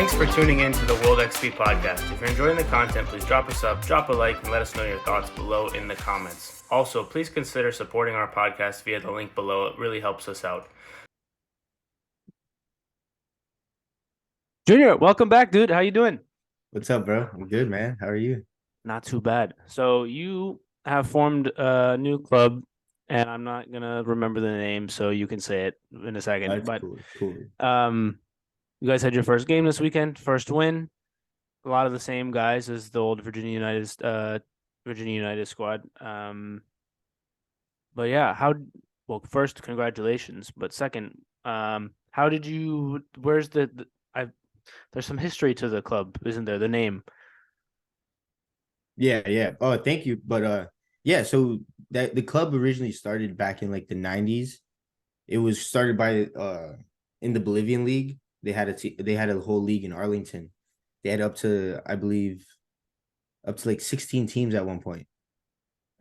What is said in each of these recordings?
Thanks for tuning in to the World XP podcast. If you're enjoying the content, please drop us up, drop a like, and let us know your thoughts below in the comments. Also, please consider supporting our podcast via the link below. It really helps us out. Junior, welcome back, dude. How you doing? What's up, bro? I'm good, man. How are you? Not too bad. So you have formed a new club, and I'm not gonna remember the name, so you can say it in a second. That's But cool. you guys had your first game this weekend, first win. A lot of the same guys as the old Virginia United squad. But yeah, well, first, congratulations. But second, how did you? Where's I? There's some history to the club, isn't there? The name. Yeah. Oh, thank you. But yeah, so that the club originally started back in like the 90s. It was started by in the Bolivian league. They had a whole league in Arlington. They had up to, I believe, up to like 16 teams at one point.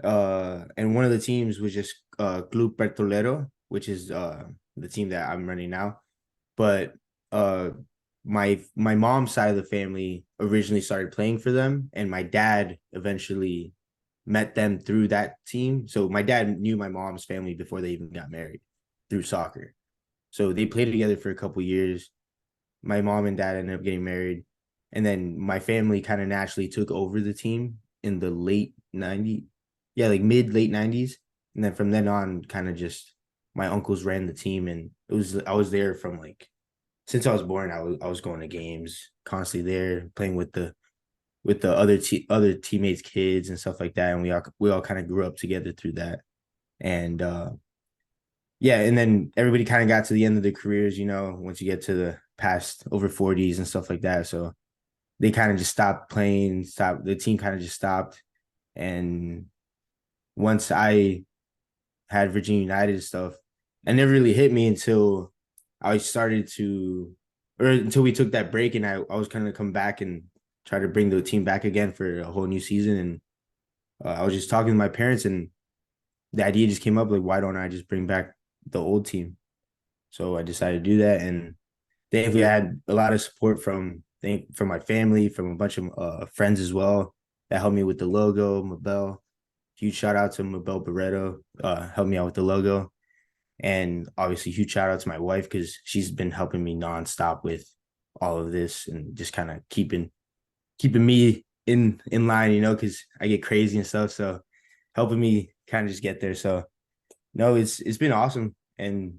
And one of the teams was just Club Petrolero, which is the team that I'm running now. But uh my mom's side of the family originally started playing for them, and my dad eventually met them through that team. So my dad knew my mom's family before they even got married through soccer. So they played together for a couple years. My mom and dad ended up getting married, and then my family kind of naturally took over the team in the late 90s. Yeah, like mid late 90s. And then from then on, kind of just my uncles ran the team, and I was there from like since I was born. I was going to games constantly there, playing with the other teammates' kids and stuff like that, and we all kind of grew up together through that. And yeah, and then everybody kind of got to the end of their careers, once you get to the past over 40s and stuff like that. So they kind of just stopped playing, the team kind of just stopped. And once I had Virginia United stuff, it never really hit me until I started to, or until we took that break, and I was kind of come back and try to bring the team back again for a whole new season. And I was just talking to my parents, and the idea just came up, like, why don't I just bring back the old team? So I decided to do that, and thankfully I had a lot of support from my family, from a bunch of friends as well that helped me with the logo. Mabel, huge shout out to Mabel Barreto, helped me out with the logo. And obviously, huge shout out to my wife, because she's been helping me nonstop with all of this, and just kind of keeping me in line, because I get crazy and stuff. So helping me kind of just get there. So no, it's been awesome, and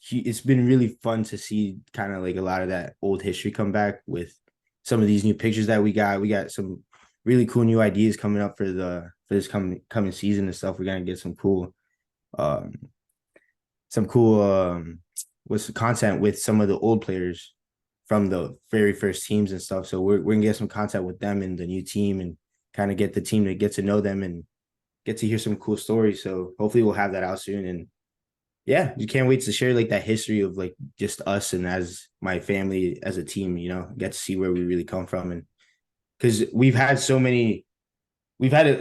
it's been really fun to see kind of like a lot of that old history come back with some of these new pictures that we got. We got some really cool new ideas coming up for this coming season and stuff. We're gonna get um some cool what's the content with some of the old players from the very first teams and stuff. So we're gonna get some content with them in the new team, and kind of get the team to get to know them and get to hear some cool stories. So hopefully we'll have that out soon. And yeah, you can't wait to share like that history of like just us and as my family as a team, get to see where we really come from. And because we've had a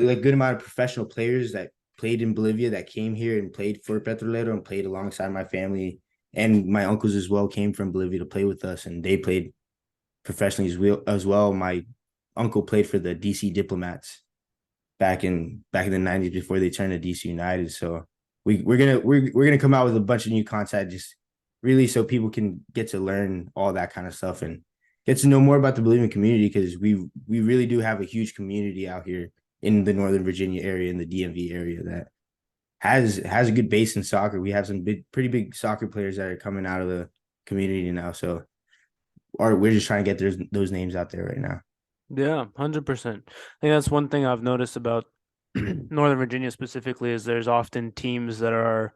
like good amount of professional players that played in Bolivia that came here and played for Petrolero and played alongside my family, and my uncles as well came from Bolivia to play with us, and they played professionally as well. My uncle played for the DC Diplomats back in the 90s before they turned to DC United. So we're gonna come out with a bunch of new content, just really so people can get to learn all that kind of stuff and get to know more about the Bolivian community, because we really do have a huge community out here in the Northern Virginia area, in the DMV area, that has a good base in soccer. We have some pretty big soccer players that are coming out of the community now. So we're just trying to get those names out there right now. Yeah, 100%. I think that's one thing I've noticed about Northern Virginia specifically, is there's often teams that are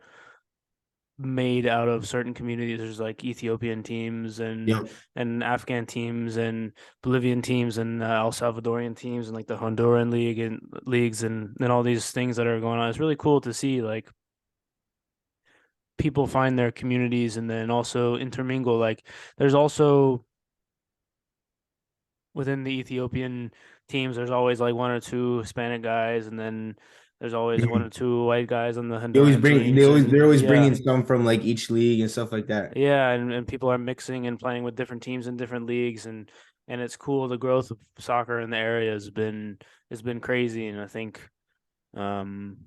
made out of certain communities. There's like Ethiopian teams and Yep. Afghan teams and Bolivian teams and El Salvadorian teams and like the Honduran league and leagues and all these things that are going on. It's really cool to see like people find their communities and then also intermingle. Like there's also within the Ethiopian teams, there's always like one or two Hispanic guys, and then There's always one or two white guys on the They always Honduran bring teams, they're and always yeah, bringing some from like each league and stuff like that. yeah, and people are mixing and playing with different teams in different leagues, and it's cool. The growth of soccer in the area has been crazy, and I think um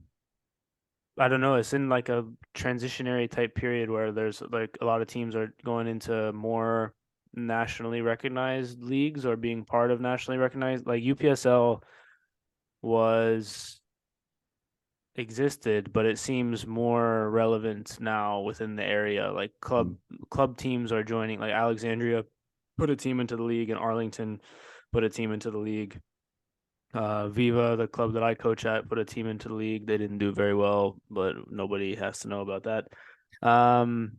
I don't know, it's in like a transitionary type period where there's like a lot of teams are going into more nationally recognized leagues or being part of nationally recognized. Like UPSL was existed, but it seems more relevant now within the area. Like club teams are joining. Like Alexandria put a team into the league, and Arlington put a team into the league. Viva, the club that I coach at, put a team into the league. They didn't do very well, but nobody has to know about that. Um,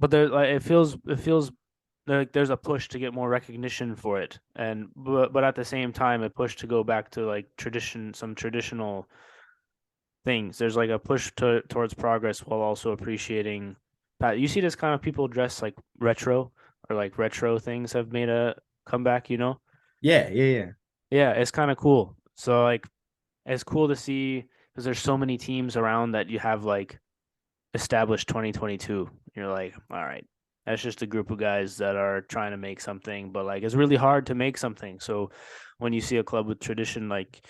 but there, like, it feels like there's a push to get more recognition for it, and but at the same time, a push to go back to like some traditional things. There's like a push towards progress while also appreciating. You see this kind of people dress like retro, or like retro things have made a comeback. Yeah, yeah, yeah. Yeah, it's kind of cool. So like, it's cool to see because there's so many teams around that you have like established 2022. You're like, all right, that's just a group of guys that are trying to make something, but like it's really hard to make something. So when you see a club with tradition, like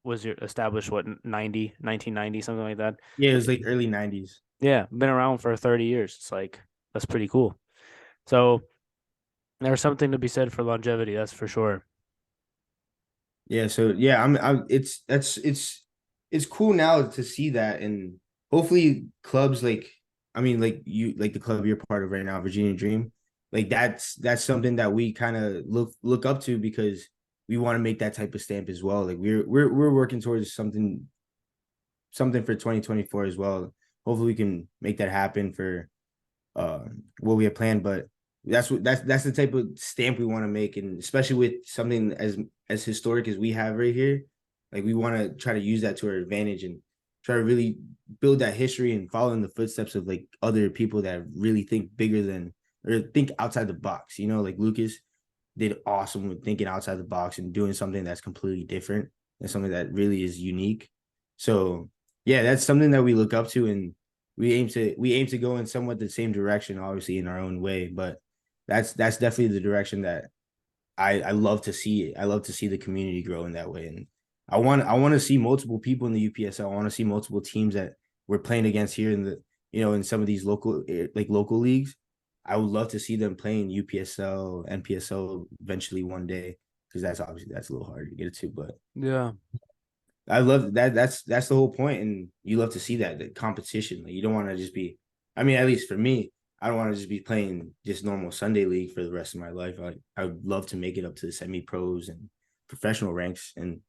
was your established what 1990 something like that. Yeah, it was like early 90s. Yeah, been around for 30 years. It's like that's pretty cool. So there's something to be said for longevity, that's for sure. Yeah, so yeah, I'm it's cool now to see that, and hopefully clubs like, I mean, like you, like the club you're part of right now, Virginia Dream, like that's something that we kind of look up to, because we want to make that type of stamp as well. Like we're working towards something for 2024 as well. Hopefully we can make that happen for uh what we have planned. But that's the type of stamp we want to make, and especially with something as historic as we have right here, like we want to try to use that to our advantage and try to really build that history and follow in the footsteps of like other people that really think bigger than, or think outside the box. Like Lucas did awesome with thinking outside the box and doing something that's completely different and something that really is unique. So yeah, that's something that we look up to, and we aim to go in somewhat the same direction, obviously in our own way. But that's definitely the direction that I love to see it. I love to see the community grow in that way, and I want to see multiple people in the UPSL. I want to see multiple teams that we're playing against here in the in some of these local leagues. I would love to see them playing UPSL, NPSL eventually one day, because that's a little hard to get it to, but Yeah. I love that. That's the whole point, and you love to see that the competition. Like you don't want to just be. I mean, at least for me, I don't want to just be playing just normal Sunday league for the rest of my life. I would love to make it up to the semi pros and professional ranks, and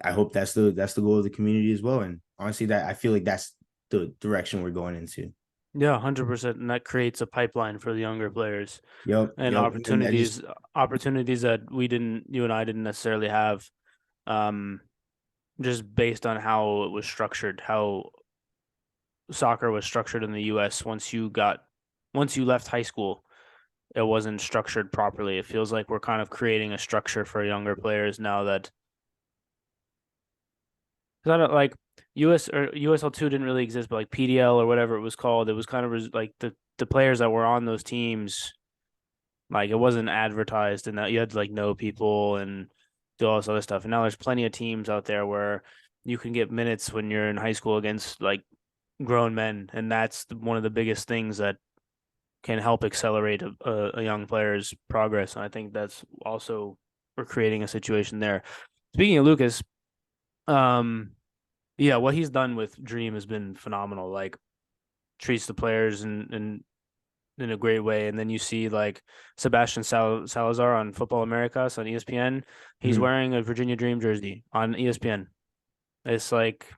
I hope that's the goal of the community as well. And honestly, that I feel like that's the direction we're going into. Yeah, 100%. And that creates a pipeline for the younger players Yep, and yep. And I just opportunities that you and I didn't necessarily have, um, just based on how it was structured, how soccer was structured in the US. Once you left high school, it wasn't structured properly. It feels like we're kind of creating a structure for younger players now that, because I don't like US or USL2 didn't really exist, but like PDL or whatever it was called, it was kind of like the players that were on those teams, like it wasn't advertised, and that you had to like know people and do all this other stuff. And now there's plenty of teams out there where you can get minutes when you're in high school against like grown men, and that's one of the biggest things that can help accelerate a young player's progress. And I think that's also, we're creating a situation there. Speaking of Lucas, um, yeah, what he's done with Dream has been phenomenal. Like treats the players in a great way. And then you see like Sebastian Salazar on Football Americas on ESPN. He's Mhm. wearing a Virginia Dream jersey on ESPN. It's like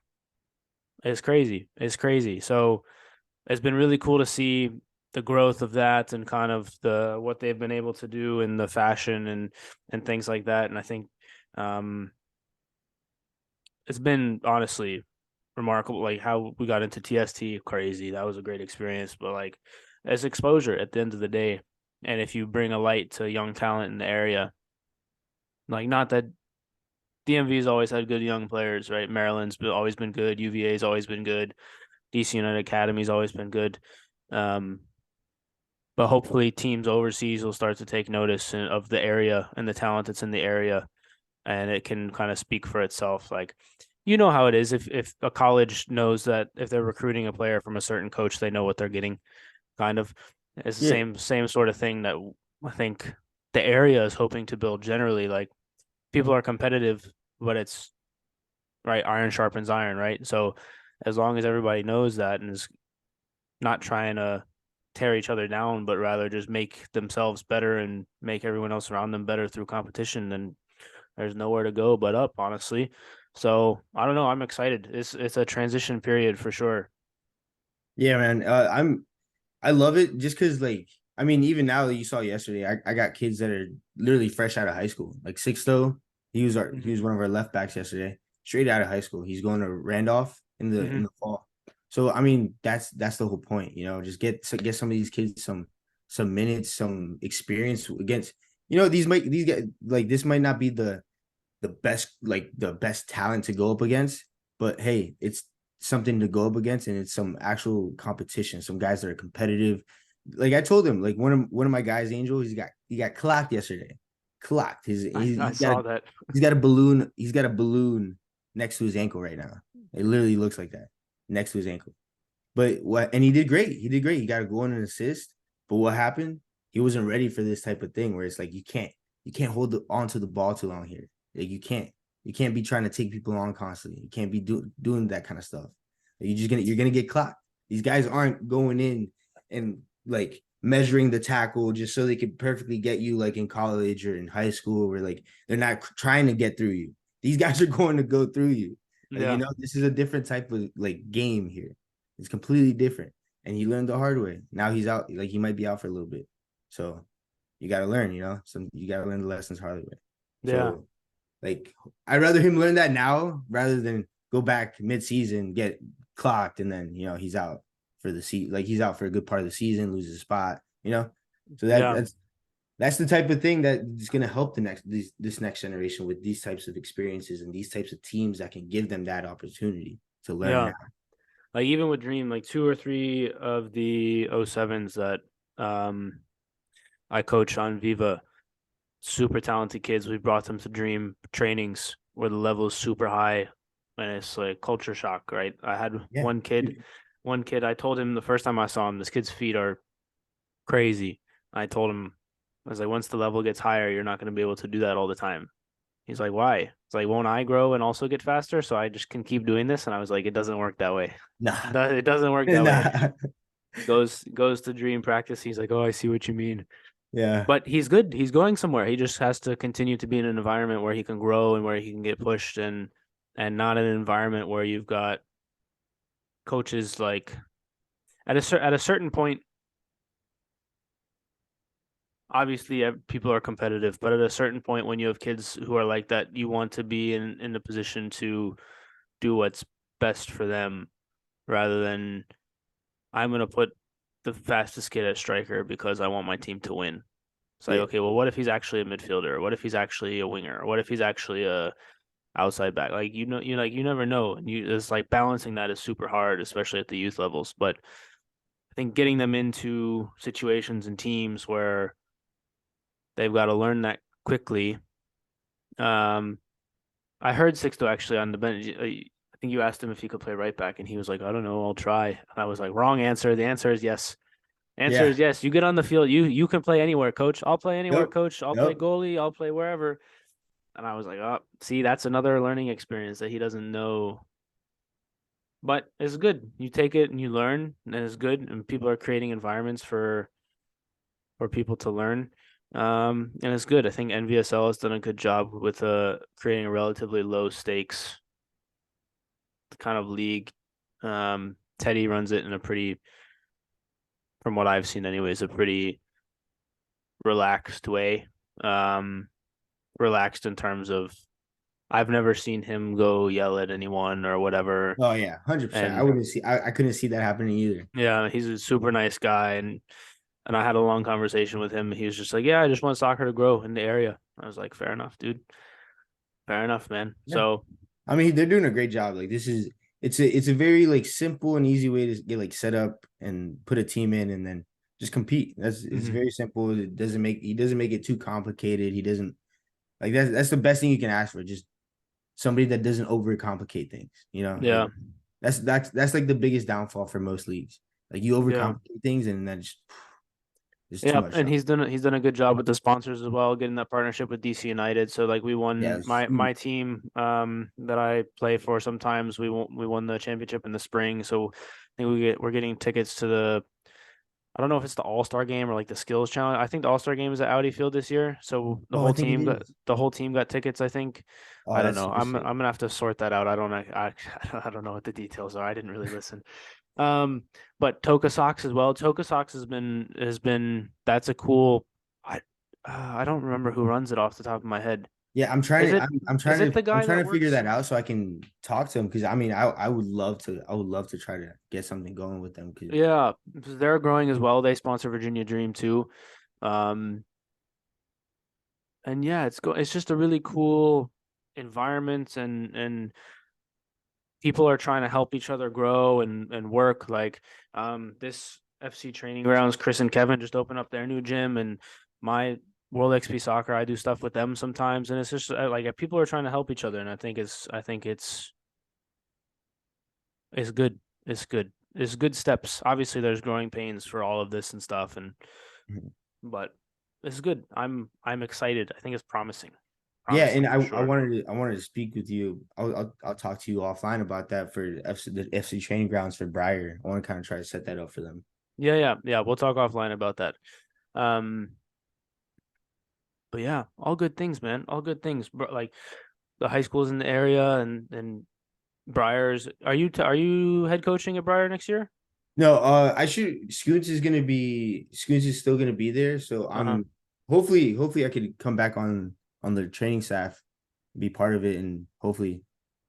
it's crazy. It's crazy. So it's been really cool to see the growth of that and kind of the what they've been able to do in the fashion and things like that. And I think um it's been honestly remarkable, like how we got into TST, crazy. That was a great experience, but like it's exposure at the end of the day. And if you bring a light to young talent in the area, like not that DMV's always had good young players, right? Always been good. UVA's always been good. DC United Academy's always been good. But hopefully teams overseas will start to take notice of the area and the talent that's in the area, and it can kind of speak for itself. Like, you know how it is if a college knows that if they're recruiting a player from a certain coach, they know what they're getting. Kind of, it's the Yeah. same sort of thing that I think the area is hoping to build generally. Like, people are competitive, but it's right, iron sharpens iron, right? So as long as everybody knows that and is not trying to tear each other down, but rather just make themselves better and make everyone else around them better through competition, then there's nowhere to go but up, honestly. So I don't know. I'm excited. It's a transition period for sure. Yeah, man. I love it just because, like, I mean, even now that you saw yesterday, I got kids that are literally fresh out of high school. Like Sixto, he was one of our left backs yesterday, straight out of high school. He's going to Randolph in the fall. So I mean, that's the whole point, you know. Just get some of these kids some minutes, some experience against. You know, these guys, like, this might not be the best talent to go up against, but hey, it's something to go up against, and it's some actual competition. Some guys that are competitive. Like I told him, like one of my guys, Angel, he got clocked yesterday. Clocked. I saw that. He's got a balloon. He's got a balloon next to his ankle right now. It literally looks like that next to his ankle. But what? And he did great. He did great. He got a goal and an assist. But what happened? He wasn't ready for this type of thing where it's like you can't hold on to the ball too long here. Like you can't be trying to take people on constantly. You can't be doing that kind of stuff. You're gonna get clocked. These guys aren't going in and like measuring the tackle just so they can perfectly get you like in college or in high school where like they're not trying to get through you. These guys are going to go through you. Like, you know, this is a different type of like game here. It's completely different. And he learned the hard way. Now he's out. Like he might be out for a little bit. So you got to learn, you know, you got to learn the lessons hard way. Yeah. So like, I'd rather him learn that now rather than go back mid-season, get clocked, and then, you know, he's out for the season. Like he's out for a good part of the season, loses a spot, you know. So that's the type of thing that is going to help this next generation with these types of experiences and these types of teams that can give them that opportunity to learn now. Like even with Dream, like 2 or 3 of the 07s that I coach on Viva, super talented kids. We brought them to Dream trainings where the level is super high, and it's like culture shock, right? I had one kid. I told him the first time I saw him, this kid's feet are crazy. I told him, I was like, once the level gets higher, you're not going to be able to do that all the time. He's like, why? It's like, won't I grow and also get faster? So I just can keep doing this. And I was like, it doesn't work that way. Nah. It doesn't work that way. Goes to Dream practice. He's like, oh, I see what you mean. Yeah. But he's good. He's going somewhere. He just has to continue to be in an environment where he can grow and where he can get pushed and not an environment where you've got coaches like at a certain point. Obviously, people are competitive, but at a certain point, when you have kids who are like that, you want to be in the position to do what's best for them, rather than I'm going to put the fastest kid at striker because I want my team to win. It's like, okay, well, what if he's actually a midfielder? What if he's actually a winger? What if he's actually a outside back? Like, you never know, and it's like balancing that is super hard, especially at the youth levels. But I think getting them into situations and teams where they've got to learn that quickly. I heard Sixto actually on the bench. I think you asked him if he could play right back, and he was like, I don't know, I'll try. And I was like, wrong answer. The answer is yes. Answer is yes. You get on the field. You can play anywhere, coach. I'll play anywhere, coach. I'll play goalie. I'll play wherever. And I was like, oh, see, that's another learning experience that he doesn't know. But it's good. You take it and you learn, and it's good. And people are creating environments for people to learn. And it's good. I think NVSL has done a good job with creating a relatively low stakes kind of league. Teddy runs it in a pretty, from what I've seen anyways, a pretty relaxed way. Relaxed in terms of I've never seen him go yell at anyone or whatever. Oh yeah, 100%. I couldn't see that happening either. Yeah, he's a super nice guy, and I had a long conversation with him. He was just like, yeah, I just want soccer to grow in the area. I was like, fair enough, dude. Fair enough, man. Yeah. So I mean, they're doing a great job. Like it's a very like simple and easy way to get like set up and put a team in and then just compete. It's mhm. very simple. He doesn't make it too complicated. He doesn't like that's the best thing you can ask for. Just somebody that doesn't overcomplicate things. Yeah, Like that's like the biggest downfall for most leagues. Like you yeah. overcomplicate things and then just too Yeah, much and stuff. he's done a good job with the sponsors as well, getting that partnership with DC United. So like we Yeah, won it's my huge. team that I play for sometimes we won the championship in the spring. So I think we're getting tickets to I don't know if it's the All-Star game or like the skills challenge. I think the All-Star game is at Audi Field this year. So Oh, I think it is. the whole team got tickets, I think. Oh, I don't that's know. super I'm sick. gonna have to sort that out. I don't know what the details are. I didn't really listen. But Toka Socks as well. Toka Socks has been that's a cool. I I don't remember who runs it off the top of my head. Yeah, Is it is it the I'm guy trying that to figure works? that out so I can talk to him because I mean I would love to try to get something going with them because Yeah, they're growing as well. They sponsor Virginia Dream too. Um, and yeah, it's just a really cool environment and people are trying to help each other grow and work. Like this FC training grounds, Chris and Kevin just opened up their new gym, and my World XP Soccer, I do stuff with them sometimes, and it's just like people are trying to help each other, and I think it's good. It's good. It's good steps. Obviously, there's growing pains for all of this and stuff, and but it's good. I'm excited. I think it's promising. yeah, and Promising for sure. I wanted to speak with you. I'll talk to you offline about that for the FC training grounds for Briar. I want to kind of try to set that up for them. Yeah. We'll talk offline about that. Um, but yeah, all good things, man. All good things. Like the high schools in the area and Briar's. Are you head coaching at Briar next year? No, I should. Scoots is still gonna be there, so Uh-huh. I'm hopefully I could come back on the training staff, be part of it, and hopefully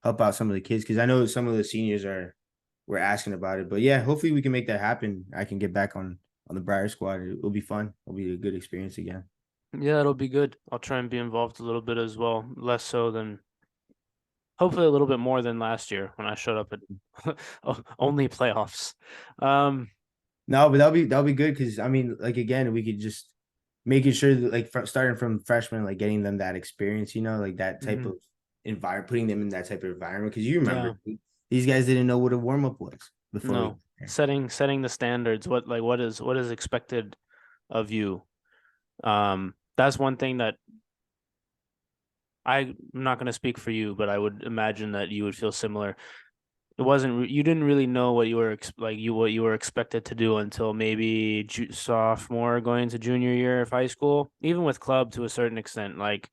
help out some of the kids because I know some of the seniors were asking about it. But yeah, hopefully we can make that happen. I can get back on the Briar squad. It'll be fun. It'll be a good experience again. Yeah, it'll be good. I'll try and be involved a little bit as well. Less so than hopefully a little bit more than last year when I showed up at only playoffs. Um, No, but that'll be good because I mean, like again, we could just making sure that like starting from freshmen, like getting them that experience, like that type of mhm. environment, putting them in that type of environment. Because you remember Yeah, these guys didn't know what a warm up was before they. no. Setting the standards, what is expected of you. That's one thing that I'm not going to speak for you, but I would imagine that you would feel similar. You didn't really know what you were what you were expected to do until maybe sophomore going into junior year of high school, even with club to a certain extent. Like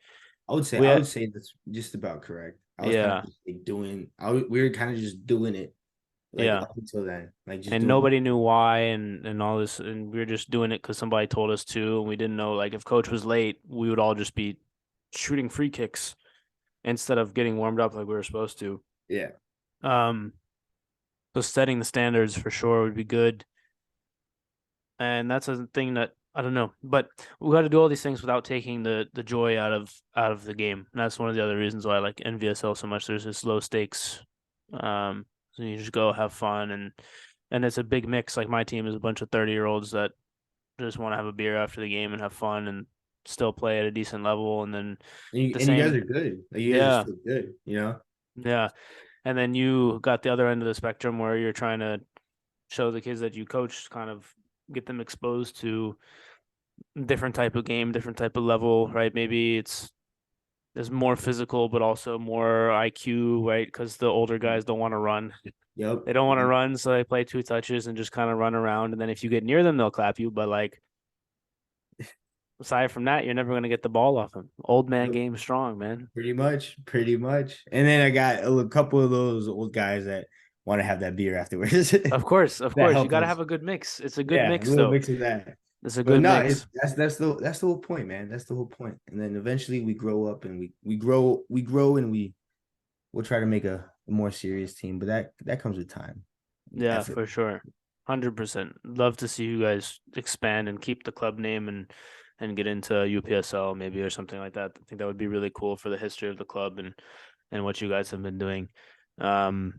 we I had, would say that's just about correct. I was kind of yeah, just like doing. We were kind of just doing it like yeah, up until then, like just and doing. nobody knew why and all this, and we were just doing it because somebody told us to, and we didn't know like if coach was late, we would all just be shooting free kicks instead of getting warmed up like we were supposed to. Yeah, Um, so setting the standards for sure would be good. And that's a thing that I don't know, but we got to do all these things without taking the joy out of the game. And that's one of the other reasons why I like NVSL so much. There's this low stakes, so you just go have fun and it's a big mix. Like my team is a bunch of 30-year-olds that just want to have a beer after the game and have fun and still play at a decent level. And then the and you guys same, are good. Like you guys are yeah, still good. yeah. And then you got the other end of the spectrum where you're trying to show the kids that you coach, kind of get them exposed to different type of game, different type of level, right? Maybe it's more physical, but also more IQ, right? Because the older guys don't want to run. Yep. They don't want to run, so they play two touches and just kind of run around. And then if you get near them, they'll clap you. But like aside from that, you're never going to get the ball off them. Old man Yep. game strong, man. Pretty much. And then I got a couple of those old guys that want to have that beer afterwards. Of That course, you helps got to us. have a good mix. It's a good Yeah, a mix, little though. mix of that. It's a But good no, mix. that's the whole point, man. That's the whole point. And then eventually we grow up and we grow and we'll try to make a more serious team. But that comes with time and Yeah, effort. for sure. 100%. Love to see you guys expand and keep the club name and get into UPSL maybe or something like that. I think that would be really cool for the history of the club and what you guys have been doing. It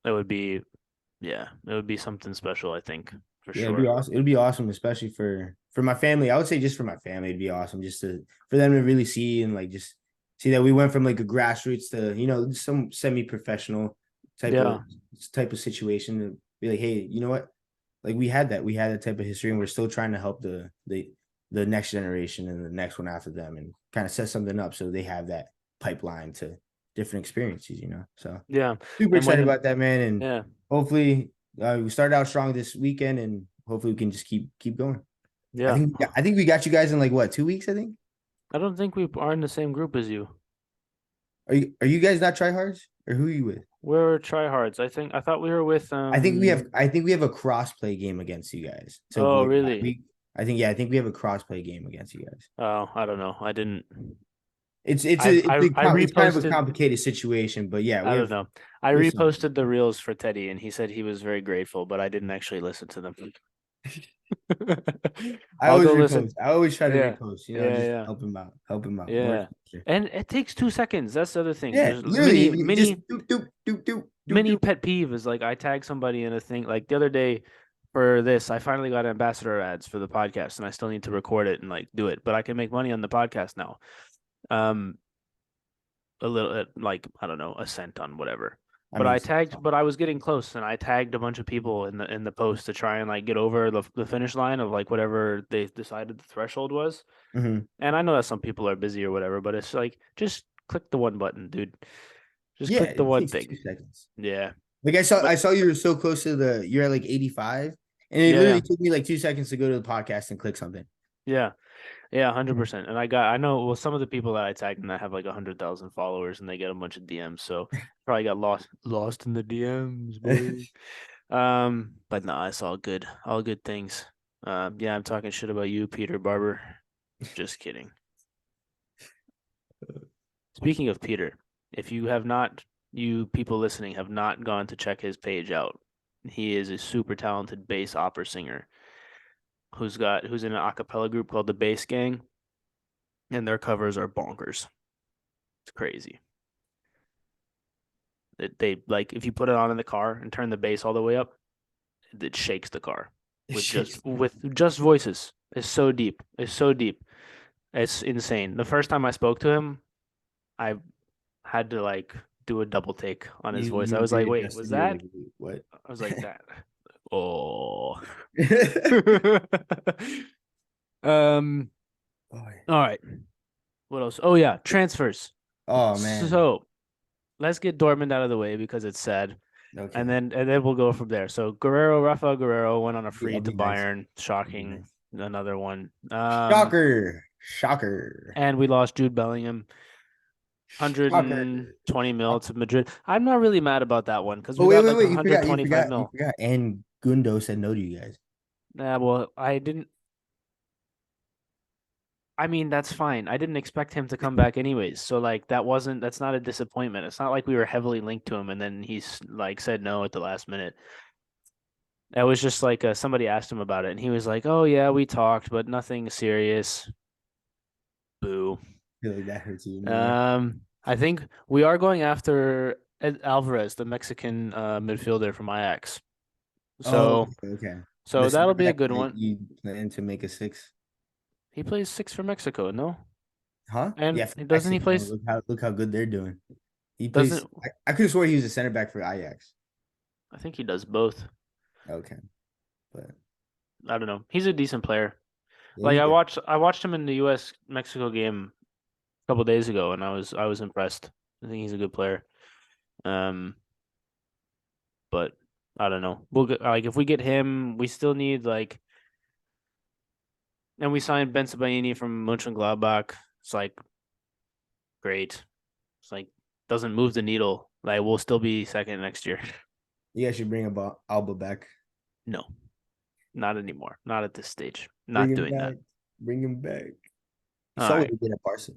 would be something special, I think, for Yeah, it'd sure. be awesome. It'd be awesome, especially for my family. I would say just for my family, it'd be awesome just for them to really see and like just see that we went from like a grassroots to some semi-professional type Yeah. of situation to be like, hey, you know what? Like we had that type of history, and we're still trying to help the next generation and the next one after them, and kind of set something up so they have that pipeline to different experiences. So Yeah. super And excited when about that, man, and yeah. hopefully we started out strong this weekend, and hopefully we can just keep going. Yeah. I think we got you guys in like what 2 weeks. I think. I don't think we are in the same group as you. Are you guys not tryhards, or who are you with? We're tryhards. I thought we were with I think we have a cross play game against you guys. So Oh, like, really? I think we have a cross play game against you guys. Oh, I don't know. I didn't. It's I it's kind of a reposted. complicated situation, but yeah, I don't know. I we have some- reposted the reels for Teddy, and he said he was very grateful, but I didn't actually listen to them. I I'll always go repost. listen. I always try to Yeah. repost. Yeah, Just yeah. help him out. Help him out. Yeah. And it takes 2 seconds. That's the other thing. Yeah, There's literally, you just mini pet peeve is like I tag somebody in a thing. Like the other day for this, I finally got ambassador ads for the podcast, and I still need to record it and like do it. But I can make money on the podcast now. A little like I don't know, a cent on whatever. But I was getting close, and I tagged a bunch of people in the post to try and like get over the finish line of like whatever they decided the threshold was. Mm-hmm. And I know that some people are busy or whatever, but it's like just click the one button, dude. Just click the one thing. 2 seconds. Yeah. Like I saw you were so close to you're at like 85, and it literally took me like 2 seconds to go to the podcast and click something. Yeah. Yeah, 100%. And I know some of the people that I tagged and that have like 100,000 followers, and they get a bunch of DMs, so probably got lost in the DMs, boy. But no, it's all good things. Yeah, I'm talking shit about you, Peter Barber. Just kidding. Speaking of Peter, if you have not, you people listening have not gone to check his page out, he is a super talented bass opera singer who's in an a cappella group called the Bass Gang, and their covers are bonkers. It's crazy. They like if you put it on in the car and turn the bass all the way up, it shakes the car with just voices. It's so deep. It's insane. The first time I spoke to him, I had to like do a double take on his voice. I was like, "Wait, was that?" Like, what? I was like, "That." Oh. All right. What else? Oh yeah, transfers. Oh man. So let's get Dortmund out of the way because it's sad. Okay. And then we'll go from there. So Rafael Guerrero went on a free to Bayern. Nice. Shocking. Another one. Shocker. And we lost Jude Bellingham. 120 mil to Madrid. I'm not really mad about that one because we got like 125 mil. You forgot. And Gundo said no to you guys. Well, I didn't. I mean, that's fine. I didn't expect him to come back anyways. So like that's not a disappointment. It's not like we were heavily linked to him and then he's like said no at the last minute. That was just like somebody asked him about it and he was like, "Oh yeah, we talked, but nothing serious." Boo. I feel like that hurts you more. I think we are going after Alvarez, the Mexican midfielder from Ajax. So okay. So that'll be a good one. You plan to make a 6? He plays 6 for Mexico, no? Huh? And yeah, doesn't he play? Look how good they're doing. He plays. I could have swore he was a center back for Ajax. I think he does both. Okay, but I don't know. He's a decent player. Yeah, like I watched him in the U.S. Mexico game a couple days ago, and I was impressed. I think he's a good player. But I don't know. We'll get, like if we get him, we still need like. And we signed Ben Sebaini from Mönchengladbach. It's like great. It's like doesn't move the needle. Like we'll still be second next year. You guys should bring Alba back. No, not anymore. Not at this stage. Not doing that. Bring him back. All saw right. what he did at Barca.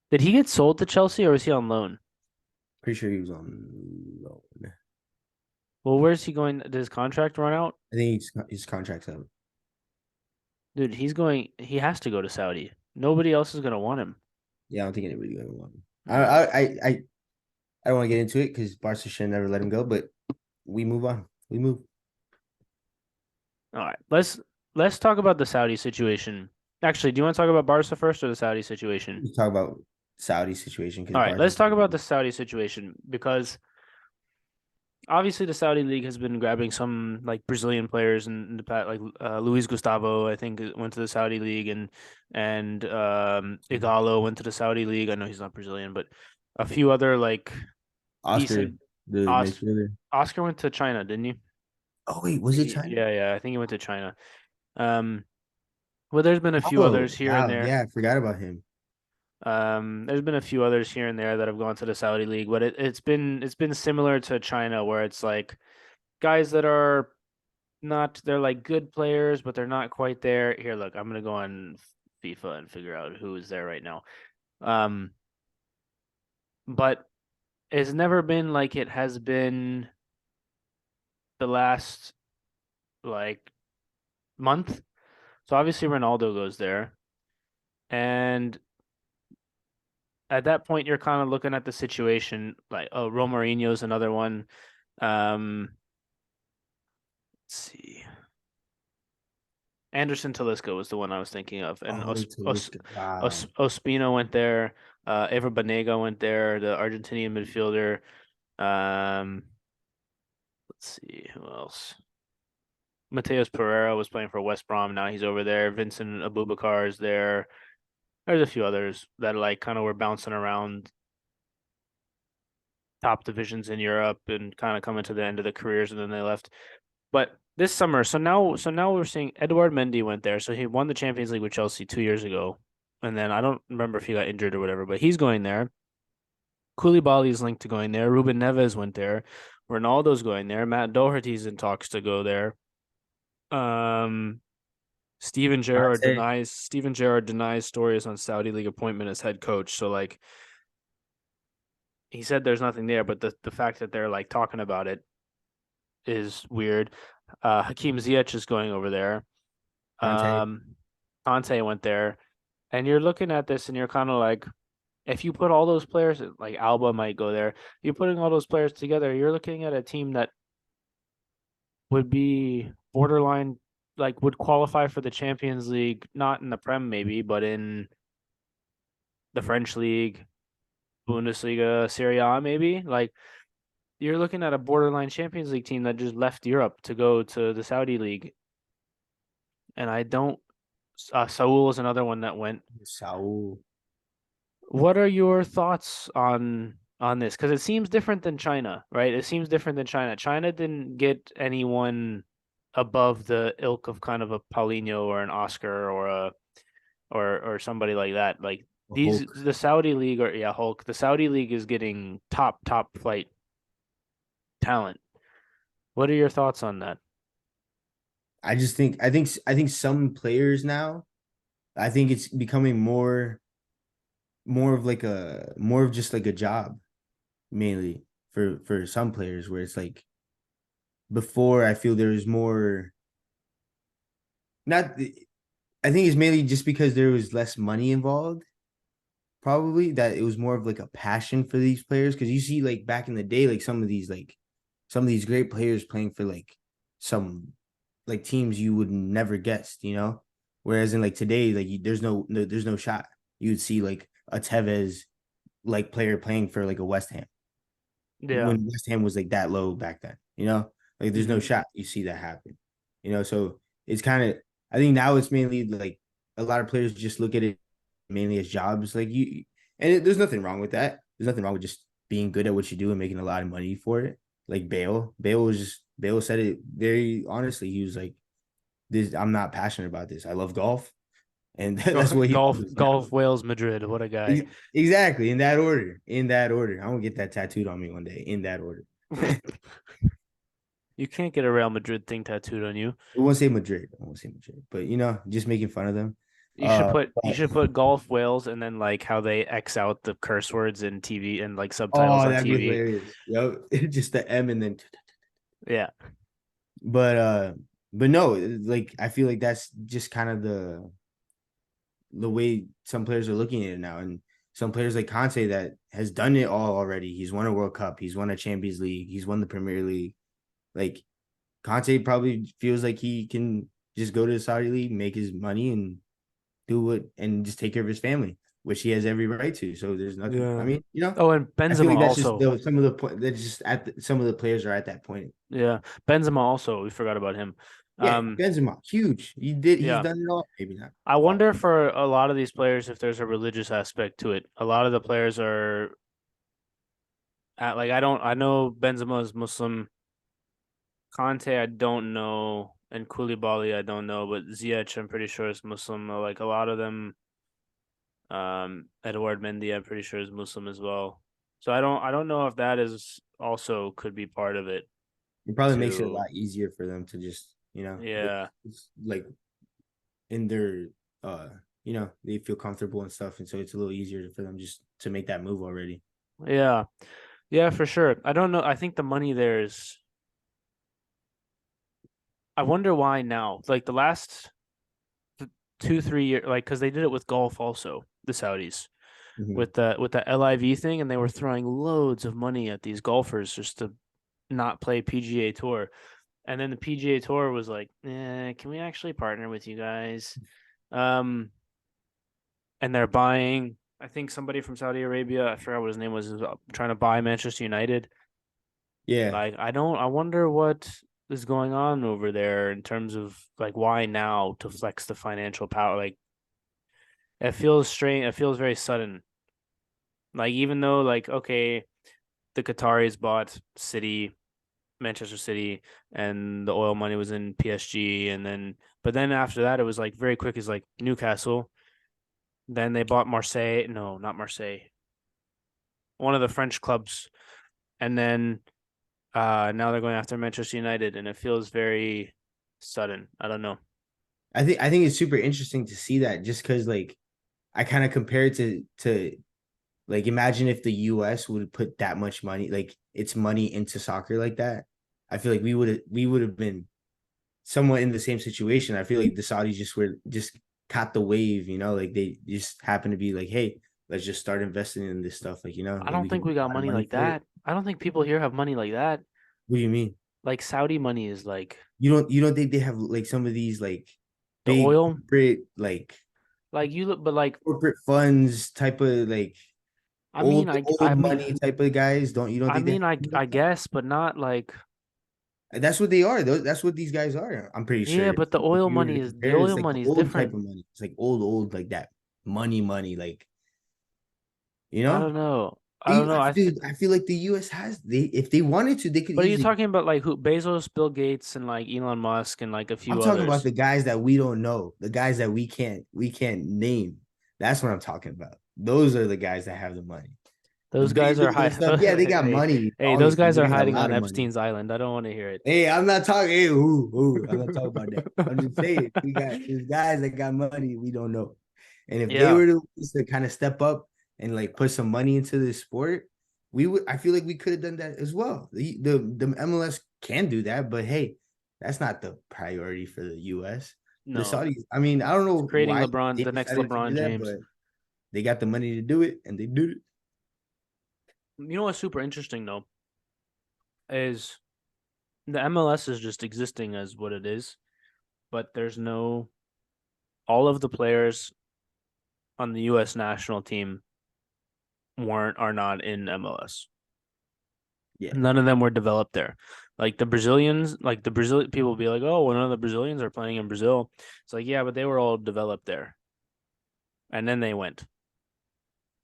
Did he get sold to Chelsea or was he on loan? Pretty sure he was on loan. Well, where's he going? Did his contract run out? I think his contract's out. Dude, he has to go to Saudi. Nobody else is gonna want him. Yeah, I don't think anybody gonna want him. Mm. I don't want to get into it because Barca should never let him go, but we move on. We move. All right. Let's talk about the Saudi situation. Actually, do you want to talk about Barca first or the Saudi situation? Let's talk about Saudi situation because All right, let's Barca's talk about the Saudi situation because obviously the Saudi league has been grabbing some like Brazilian players in the past, like Luis Gustavo, I think went to the Saudi league, and Igalo went to the Saudi league. I know he's not Brazilian, but a few other like Oscar, decent. the Os- midfielder. Oscar went to China, didn't he? Oh wait, was it China? Yeah, I think he went to China. Um, well, there's been a few Oh others here and wow, there. yeah, I forgot about him. There's been a few others here and there that have gone to the Saudi league, but it's been similar to China where it's like guys that are not they're like good players, but they're not quite there. Here, look, I'm gonna go on FIFA and figure out who is there right now. Um, but it's never been like it has been the last like month. So obviously Ronaldo goes there, and at that point you're kind of looking at the situation like oh Romarinho's another one. Let's see. Anderson Talisca was the one I was thinking of, and Oh, Talisca. Wow. Ospina went there. Ever Banega went there, the Argentinian midfielder. Um, let's see who else. Mateus Pereira was playing for West Brom. Now he's over there. Vincent Abubakar is there. There's a few others that like kind of were bouncing around top divisions in Europe and kind of coming to the end of the careers, and then they left. But this summer, so now we're seeing Eduard Mendy went there. So he won the Champions League with Chelsea 2 years ago. And then I don't remember if he got injured or whatever, but he's going there. Koulibaly is linked to going there. Ruben Neves went there. Ronaldo's going there. Matt Doherty's in talks to go there. Um Steven Gerrard denies stories on Saudi League appointment as head coach. So like he said there's nothing there, but the fact that they're like talking about it is weird. Hakeem Ziyech is going over there. Conte. Conte went there, and you're looking at this, and you're kind of like, if you put all those players, like Alba might go there. You're putting all those players together. You're looking at a team that would be borderline, like would qualify for the Champions League, not in the Prem maybe, but in the French league, Bundesliga, Serie A maybe. Like you're looking at a borderline Champions League team that just left Europe to go to the Saudi league, and I don't. Saul is another one that went. Saul. What are your thoughts on this? Because it seems different than China, right? It seems different than China. China didn't get anyone above the ilk of kind of a Paulinho or an Oscar or a or somebody like that. Like these, Hulk. the Saudi league or yeah, Hulk. The Saudi league is getting top flight talent. What are your thoughts on that? I think some players now, I think it's becoming more of just like a job, mainly for some players where it's like before I feel there was more not I think it's mainly just because there was less money involved, probably that it was more of like a passion for these players. Cause you see like back in the day, like some of these great players playing for like some like teams you would never guess. Whereas in like today, like there's no shot. You would see like a Tevez like player playing for like a West Ham Yeah. when West Ham was like that low back then. Like there's no Mhm. shot you see that happen. So it's kind of I think now it's mainly like a lot of players just look at it mainly as jobs. Like there's nothing wrong with that. There's nothing wrong with just being good at what you do and making a lot of money for it. Like Bale said it very honestly. He was like, "This I'm not passionate about this. I love golf, and that's what he loves now." Golf Wales Madrid. What a guy. Exactly in that order. In that order, I'm gonna get that tattooed on me one day. In that order. You can't get a Real Madrid thing tattooed on you. I won't say Madrid. I won't say Madrid, but just making fun of them. You should put Golf Wales and then like how they X out the curse words in TV and like subtitles Oh, on that'd be TV. hilarious. Yep. Just the M and then Yeah. but But no, like I feel like that's just kind of the way some players are looking at it now. And some players like Conte that has done it all already. He's won a World Cup, he's won a Champions League, he's won the Premier League. Like Conte probably feels like he can just go to the Saudi League, make his money, and do what and just take care of his family, which he has every right to. So there's nothing. I Yeah. mean, Oh, and I feel Benzema like that's just also. some of the point. That's just some of the players are at that point. Yeah, Benzema also. We forgot about him. Yeah, Benzema, huge. He's Yeah. done it all. Maybe not I all. wonder for a lot of these players if there's a religious aspect to it. A lot of the players are like I know Benzema is Muslim. Conte, I don't know, and Koulibaly, I don't know, but Ziyech, I'm pretty sure is Muslim. Like a lot of them, Edouard Mendy, I'm pretty sure is Muslim as well. So I don't know if that is also could be part of it It probably makes it a too. lot easier for them to just, Yeah, it's like in their, uh, they feel comfortable and stuff, and so it's a little easier for them just to make that move already. yeah, yeah, for sure. I don't know. I think the money there is. I wonder why now. Like the last 2 3 years, like because they did it with golf also, the Saudis Mhm. with the LIV thing, and they were throwing loads of money at these golfers just to not play PGA Tour. And then the PGA Tour was like, can we actually partner with you guys? Um, and they're buying, I think somebody from Saudi Arabia, I forgot what his name was, is trying to buy Manchester United. Yeah, Like, I wonder what is going on over there in terms of like why now to flex the financial power. Like, it feels strange. It feels very sudden. Like, even though, like, okay, the Qataris bought Manchester City, and the oil money was in PSG, but then after that, it was like very quick. Is like Newcastle. Then they bought Marseille. No, not Marseille. One of the French clubs, and then now they're going after Manchester United, and it feels very sudden. I don't know. I think it's super interesting to see that just because like I kind of compare it to like imagine if the US would put that much money, like its money into soccer like that. I feel like we would have been somewhat in the same situation. I feel like the Saudis just caught the wave, like they just happened to be like, hey, let's just start investing in this stuff, I like don't we can think make we a got lot of money money like for it. that. I don't think people here have money like that. What do you mean? Like Saudi money is like You don't think they have like some of these like the big oil. Like you look, but like corporate funds type of like I mean, old money type of guys? You don't think they have money I like that? guess, but not like That's what they are. That's what these guys are. I'm pretty yeah. sure. But If you were to the compare, it's oil like the money is old type different. of money. It's like old, like that money, like you I know. don't know. I don't know. Dude, I feel like the U.S. has if they wanted to, they could But are you easily. talking about like who Bezos, Bill Gates, and like Elon Musk and like a I'm few talking about others? the guys that we don't know, the guys that we can't name. That's what I'm talking about. Those are the guys that have the money. The Those guys are Bezos and high. stuff, yeah, they got Hey, money. hey, those Obviously, guys they are got a hiding lot on of money. Epstein's island. I don't want to hear it. Hey, I'm not talking. Hey, I'm not talking about that. I'm just saying there's guys that got money we don't know, and if they Yeah, were to kind of step up and like put some money into this sport, we would. I feel like we could have done that as well. The MLS can do that, but hey, that's not the priority for the U.S. The no, Saudis. I mean, I don't it's know creating why LeBron, they the next decided to LeBron do that, James. but they got the money to do it, and they did it. You know what's super interesting though is the MLS is just existing as what it is, but there's no all of the players on the U.S. national team are not in MLS. Yeah, None of them were developed there. Like the Brazilians, like the Brazilian people will be like, oh, well, none of the Brazilians are playing in Brazil. It's like, yeah, but they were all developed there. And then they went.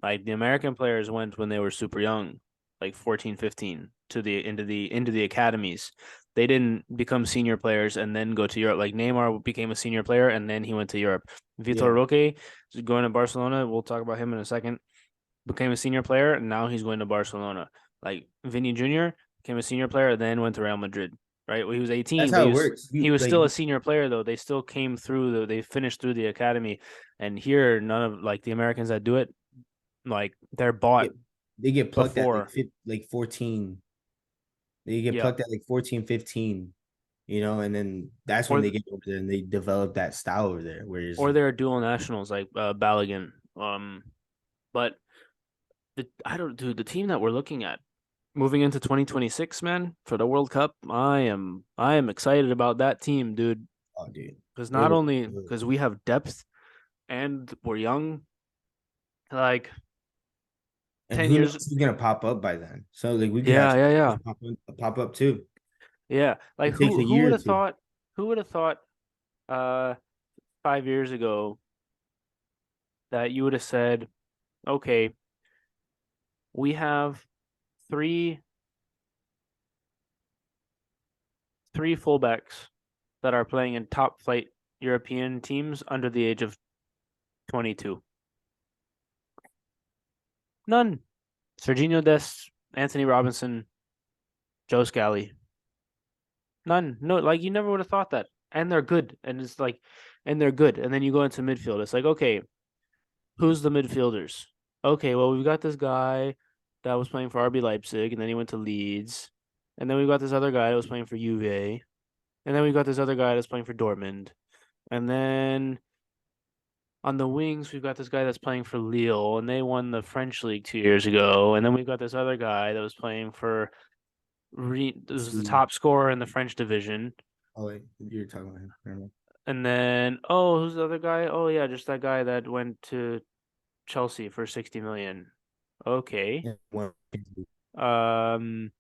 Like the American players went when they were super young, like 14, 15, to the into the academies. They didn't become senior players and then go to Europe. Like Neymar became a senior player and then he went to Europe. Vitor yeah. Roque is going to Barcelona. We'll talk about him in a second. Became a senior player and now he's going to Barcelona. Like Vinny Jr. became a senior player, then went to Real Madrid. Right, well, he was That's 18, but how it works. he You was like still a senior player though. They still came through they finished through the academy, and here none of like the Americans that do it like they're bought get they get plucked at like before. 14. They get Yeah. plucked at like 14, 15. and then that's when Or they get over there and they develop that style over there. Whereas, or they're dual nationals like Balogun. But I don't do the team that we're looking at moving into 2026, man, for the World Cup. I am excited about that team, dude. oh, dude, Because they not look only good. because we have depth and we're young, like And 10 who years. knows who's gonna pop up by then? So like we could have Yeah, yeah, yeah. pop up too. Yeah. Like It takes a who year would or have two. thought who would have thought uh 5 years ago that you would have said, okay, we have three three fullbacks that are playing in top flight European teams under the age of 22. None. Serginho Dest, Anthony Robinson, Joe Scally. None. No, like you never would have thought that. And they're good. And they're good. And then you go into midfield. It's like, okay, who's the midfielders? Okay, well, we've got this guy that was playing for RB Leipzig, and then he went to Leeds. And then we've got this other guy that was playing for Juve. And then we've got this other guy that's playing for Dortmund. And then on the wings, we've got this guy that's playing for Lille, and they won the French league 2 years ago. And then we've got this other guy that was playing for this was the See, top scorer in the French division. oh wait, you're talking about him. Never mind. And then, oh, who's the other guy? Oh yeah, just that guy that went to Chelsea for 60 million. Okay. Yeah, Um.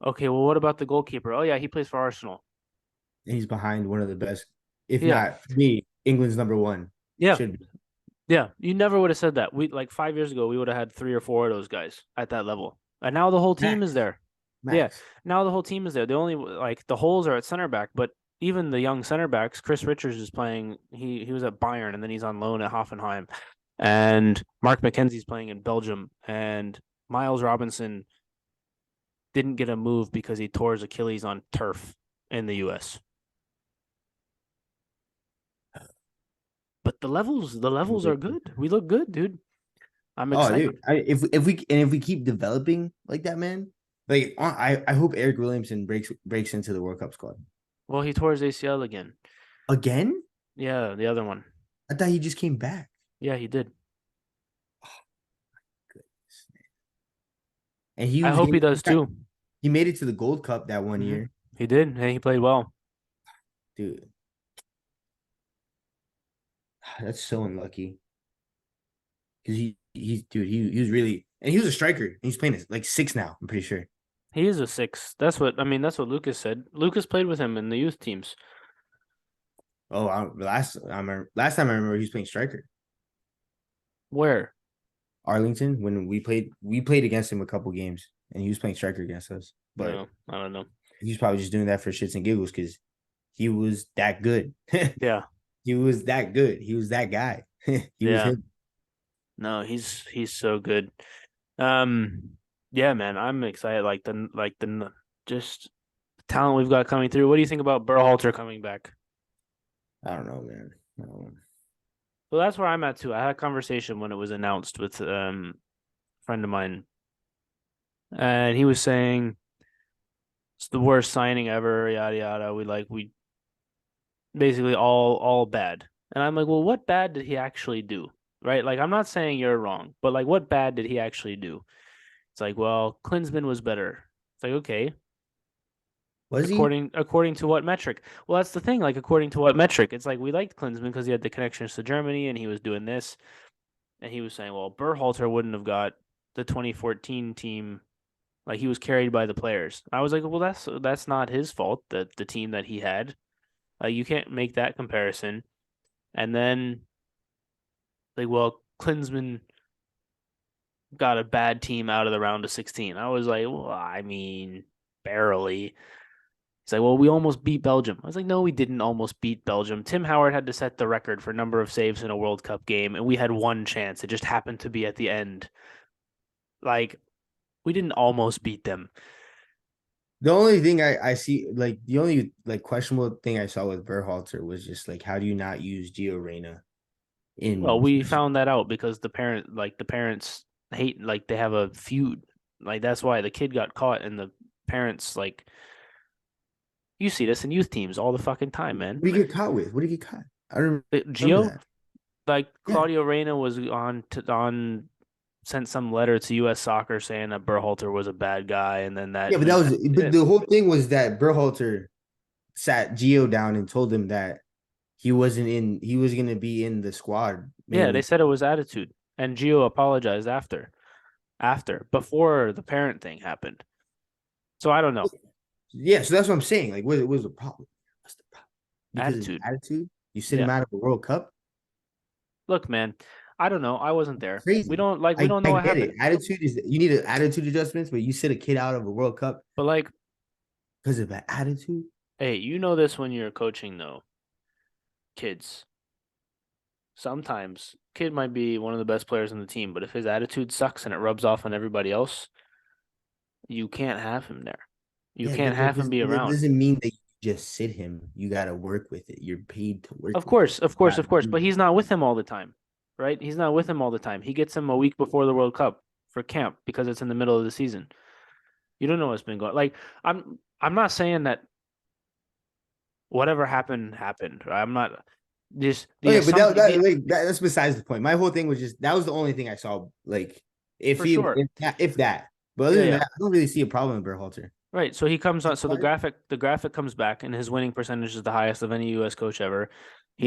Okay. Well, what about the goalkeeper? Oh yeah, he plays for Arsenal. he's behind one of the best, if Yeah. not for me, England's number one. Yeah. Should be. Yeah. You never would have said that. We like 5 years ago, we would have had 3 or 4 of those guys at that level, and now the whole team is Max. there. Yeah. Max. Now the whole team is there. The only like the holes are at center back, but even the young center backs, Chris Richards is playing. He was at Bayern, and then he's on loan at Hoffenheim. And Mark McKenzie's playing in Belgium, and Miles Robinson didn't get a move because he tore his Achilles on turf in the US. But the levels are good. We look good, dude. I'm Oh, excited. dude, if we keep developing like that, man, like I hope Eric Williamson breaks into the World Cup squad Well, he tore his ACL again. again. Yeah, the other one. I thought he just came back. Yeah, he did. Goodness, man. And I hope he does too. He made it to the Gold Cup that one year, He did, and he played well. dude. That's so unlucky because he was really, and he was a striker. He's playing like six now. I'm pretty sure. He is a 6. That's what Lucas said. Lucas played with him in the youth teams. Oh, last time I remember he was playing striker. Where? Arlington, when we played against him a couple games, and he was playing striker against us. But No, I don't know. he's probably just doing that for shits and giggles because he was that good. Yeah. He was that good. He was that guy. He was Yeah. him. No, he's so good. Yeah, man, I'm excited. Like the just talent we've got coming through. What do you think about Berhalter coming back? I don't know, man. I don't know. Well, that's where I'm at too. I had a conversation when it was announced with a friend of mine, and he was saying it's the worst signing ever. Yada yada. We basically all bad. And I'm like, well, what bad did he actually do? Right? Like, I'm not saying you're wrong, but like, what bad did he actually do? It's like, well, Klinsmann was better. It's like, okay, Was he? according to what metric? Well, that's the thing. Like, according to what metric? It's like we liked Klinsmann because he had the connections to Germany and he was doing this, and he was saying, well, Berhalter wouldn't have got the 2014 team. Like, he was carried by the players. I was like, well, that's not his fault. That the team that he had, you can't make that comparison. And then, like, well, Klinsmann got a bad team out of the round of 16. I was like, well, I mean, barely. He's like, well, we almost beat Belgium. I was like, no, we didn't almost beat Belgium. Tim Howard had to set the record for number of saves in a World Cup game, and we had one chance. It just happened to be at the end. Like, we didn't almost beat them. The only thing I see, like the only like questionable thing I saw with Berhalter was just like, how do you not use Gio Reyna in? Well, we found that out because the parents hate, like, they have a feud. Like, that's why the kid got caught, and the parents, like, You see this in youth teams all the fucking time, man. What did he get caught with? What did he get caught? I don't remember Gio, that. like Yeah. Claudio Reyna was on sent some letter to U.S. Soccer saying that Berhalter was a bad guy, and then that Yeah, but the whole thing was that Berhalter sat Gio down and told him that he was gonna be in the squad yeah, they mainly. said it was attitude, and Gio apologized before the parent thing happened. So I don't know. Yeah, so that's what I'm saying. Like, what was the problem? What's the problem? Because of his Attitude. attitude, you sit him Yeah. out of a World Cup. Look, man, I don't know. I wasn't there. We Crazy. don't we I, don't know I what get it. happened. Attitude is you need an attitude adjustments, but you sit a kid out of a World Cup But like, because of an attitude. hey, you know this when you're coaching though. Kids. Sometimes kid might be one of the best players in the team, but if his attitude sucks and it rubs off on everybody else, you can't have him there. You Yeah, can't have him be that around. doesn't mean that you just sit him. You got to work with it. You're paid to work Of with it. course, of course, of course. But he's not with him all the time, right? He's not with him all the time. He gets him a week before the World Cup for camp because it's in the middle of the season. You don't know what's been going. Like I'm not saying that whatever happened happened. I'm not just the Okay, but assumption that's besides the point. My whole thing was just that was the only thing I saw. Like, for sure. if that, but other Yeah, than yeah. that, I don't really see a problem with Berhalter. Right. So he comes on. So Right? the graphic comes back, and his winning percentage is the highest of any U.S. coach ever. Yeah,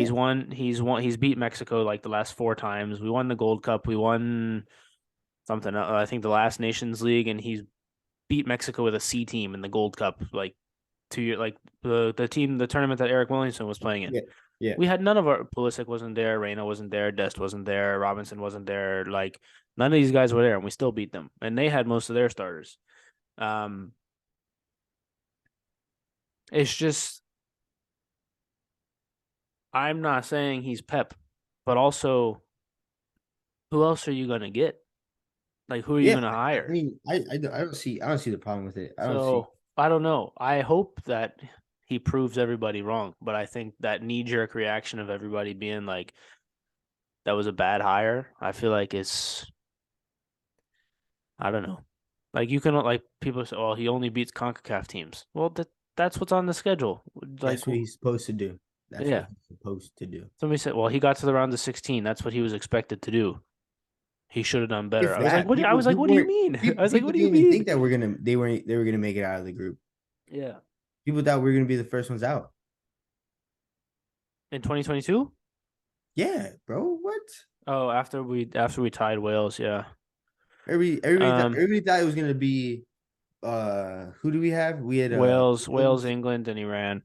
He's beat Mexico like the last 4 times. We won the Gold Cup. We won something. I think the last Nations League, and he's beat Mexico with a C team in the Gold Cup like 2 years, like the tournament that Eric Williamson was playing in. yeah, yeah. We had none of our Pulisic wasn't there, Reyna wasn't there, Dest wasn't there, Robinson wasn't there. Like none of these guys were there, and we still beat them. And they had most of their starters. Um, it's just I'm not saying he's Pep, but also who else are you gonna get? Like who are you Yeah, gonna I hire? mean, I don't see the problem with it. I don't see. So I don't know. I hope that he proves everybody wrong, but I think that knee jerk reaction of everybody being like that was a bad hire, I feel like it's I don't know. Like you can like people say, "Well, he only beats CONCACAF teams." Well, that's what's on the schedule. Like, That's what he's supposed to do. That's what yeah. he's supposed to do. Somebody said, "Well, he got to the round of 16. That's what he was expected to do. He should have done better." If I was like, that, "What do you, I was like, what people do you weren't mean?" I was like, people "What do you didn't even mean?" think that they were gonna make it out of the group. Yeah. People thought we were gonna be the first ones out. In 2022? Yeah, bro. What? Oh, after we tied Wales, yeah. Everybody thought it was gonna be who do we have? We had Wales, England, and Iran.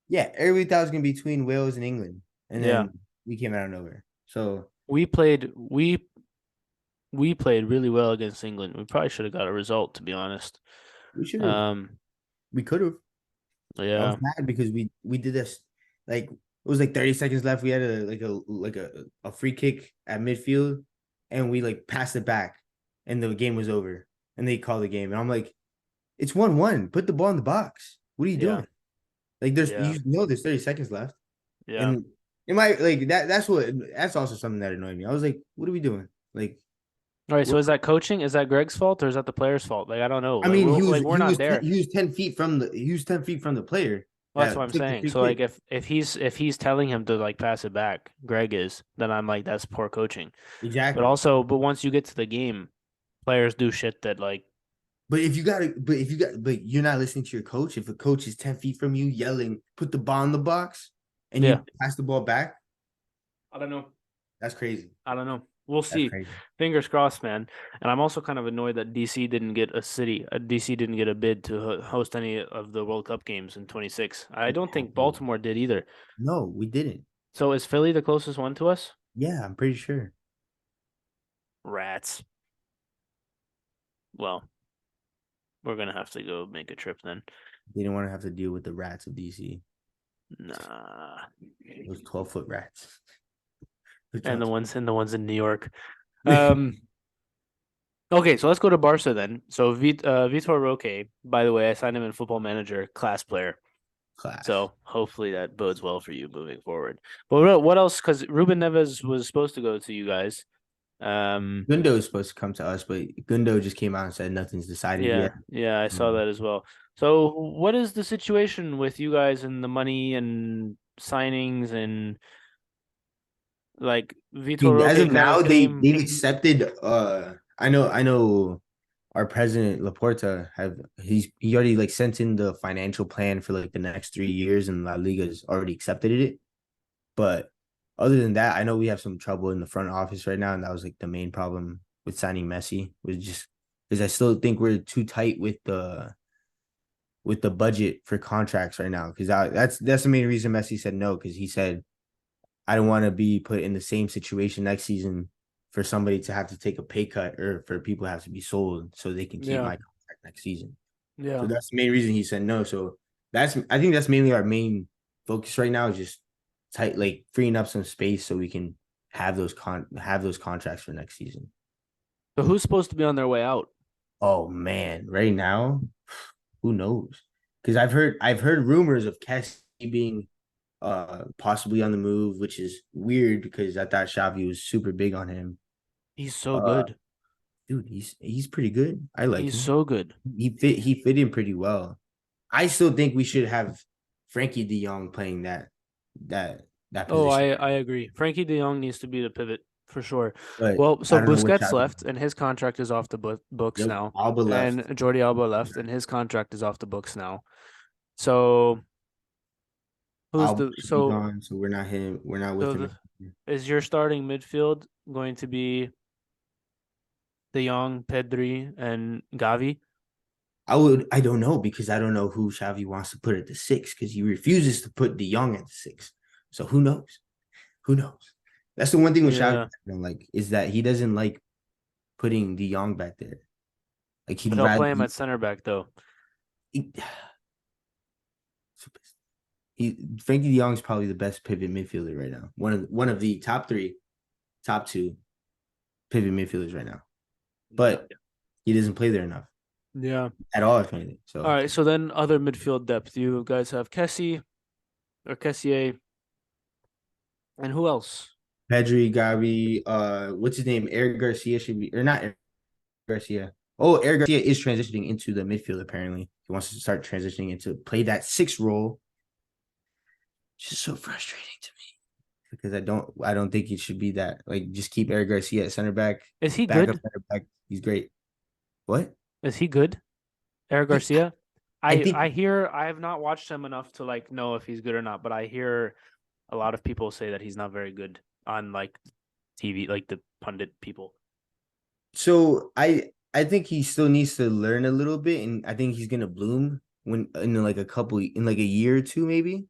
yeah, everybody thought it was gonna be between Wales and England, and Yeah. then we came out of nowhere. So We played we played really well against England. We probably should have got a result, to be honest. we should have, we could have. I Yeah. was mad because we did this like it was like 30 seconds left. We had a free kick at midfield, and we like passed it back, and the game was over, and they called the game, and I'm like, it's 1-1. Put the ball in the box. What are you Yeah. doing? Like Yeah. there's 30 seconds left. Yeah. And it might like that's also something that annoyed me. I was like, what are we doing? Like All right, so what is that coaching? Is that Greg's fault or is that the player's fault? Like I don't know. I Like mean, we're not there. he was 10 feet from the player Well, that's what that I'm took the saying. free So like kick. if he's telling him to like pass it back, Greg is, then I'm like that's poor coaching. Exactly. But once you get to the game, players do shit that like But you're not listening to your coach. If a coach is 10 feet from you yelling, put the ball in the box and yeah. you pass the ball back, I don't know. that's crazy. I don't know. We'll That's see. crazy. Fingers crossed, man. And I'm also kind of annoyed that DC didn't get DC didn't get a bid to host any of the World Cup games in 26. I don't think Baltimore did either. No, we didn't. So is Philly the closest one to us? Yeah, I'm pretty sure. Rats. Well, we're gonna have to go make a trip then. They didn't want to have to deal with the rats of DC. Nah. Those 12-foot rats. And the ones in New York. Okay, so let's go to Barca then. So Vitor Roque, by the way, I signed him in Football Manager, class player. class. So hopefully that bodes well for you moving forward. But what else? Because Ruben Neves was supposed to go to you guys. Gundo is supposed to come to us, but Gundo just came out and said nothing's decided Yeah, yet. yeah, I saw that as well. So, what is the situation with you guys and the money and signings and like I mean, as Vitor of kind of now, came? they've accepted. I know. Our president Laporta he already like sent in the financial plan for like the next 3 years, and La Liga's already accepted it. But other than that, I know we have some trouble in the front office right now, and that was like the main problem with signing Messi was just because I still think we're too tight with the budget for contracts right now. Because that's the main reason Messi said no, because he said I don't want to be put in the same situation next season for somebody to have to take a pay cut or for people to have to be sold so they can keep Yeah, my contract next season. So yeah. that's the main reason he said no. So I think that's mainly our main focus right now is just tight like freeing up some space so we can have those contracts for next season. So, who's supposed to be on their way out? Oh man, right now, who knows? Because I've heard rumors of Kessie being possibly on the move, which is weird because I thought Xavi was super big on him. He's so Uh good. dude, he's pretty good. I like He's him. so good. He fit in pretty well. I still think we should have Frankie De Jong playing that that Oh, position. I agree. Frankie De Jong needs to be the pivot for sure. But Well, I so don't know what Busquets Xavi. left and his contract is off the books Yep, now. Alba left. And Jordi Alba left and his contract is off the books now. So who's Alba the should be so gone, so we're not him. We're not with so him. is your starting midfield going to be De Jong, Pedri, and Gavi? I don't know because I don't know who Xavi wants to put at the six because he refuses to put De Jong at the six. So who knows? Who knows? That's the one thing with Xavi Yeah, I don't like is that he doesn't like putting De Jong back there. Like he'd but he'll rather play him at center back though. he, Frankie De Jong's probably the best pivot midfielder right now. One of the top three, top two pivot midfielders right now. But he doesn't play there enough Yeah. at all, if anything. So All right. So then other midfield depth. You guys have Kessie or Kessier. And who else? Pedri, Gavi, what's his name? Eric Garcia should be or not Eric Garcia. Oh, Eric Garcia is transitioning into the midfield, apparently. He wants to start transitioning into play that six role. It's just so frustrating to me. Because I don't think it should be that. Like just keep Eric Garcia at center back. Is he Back up good? center back. He's great. What? Is he good? Eric He- Garcia? I think I hear I have not watched him enough to like know if he's good or not, but I hear a lot of people say that he's not very good on like TV, like the pundit people. so. I think he still needs to learn a little bit, and I think he's gonna bloom when in like a year or two, maybe.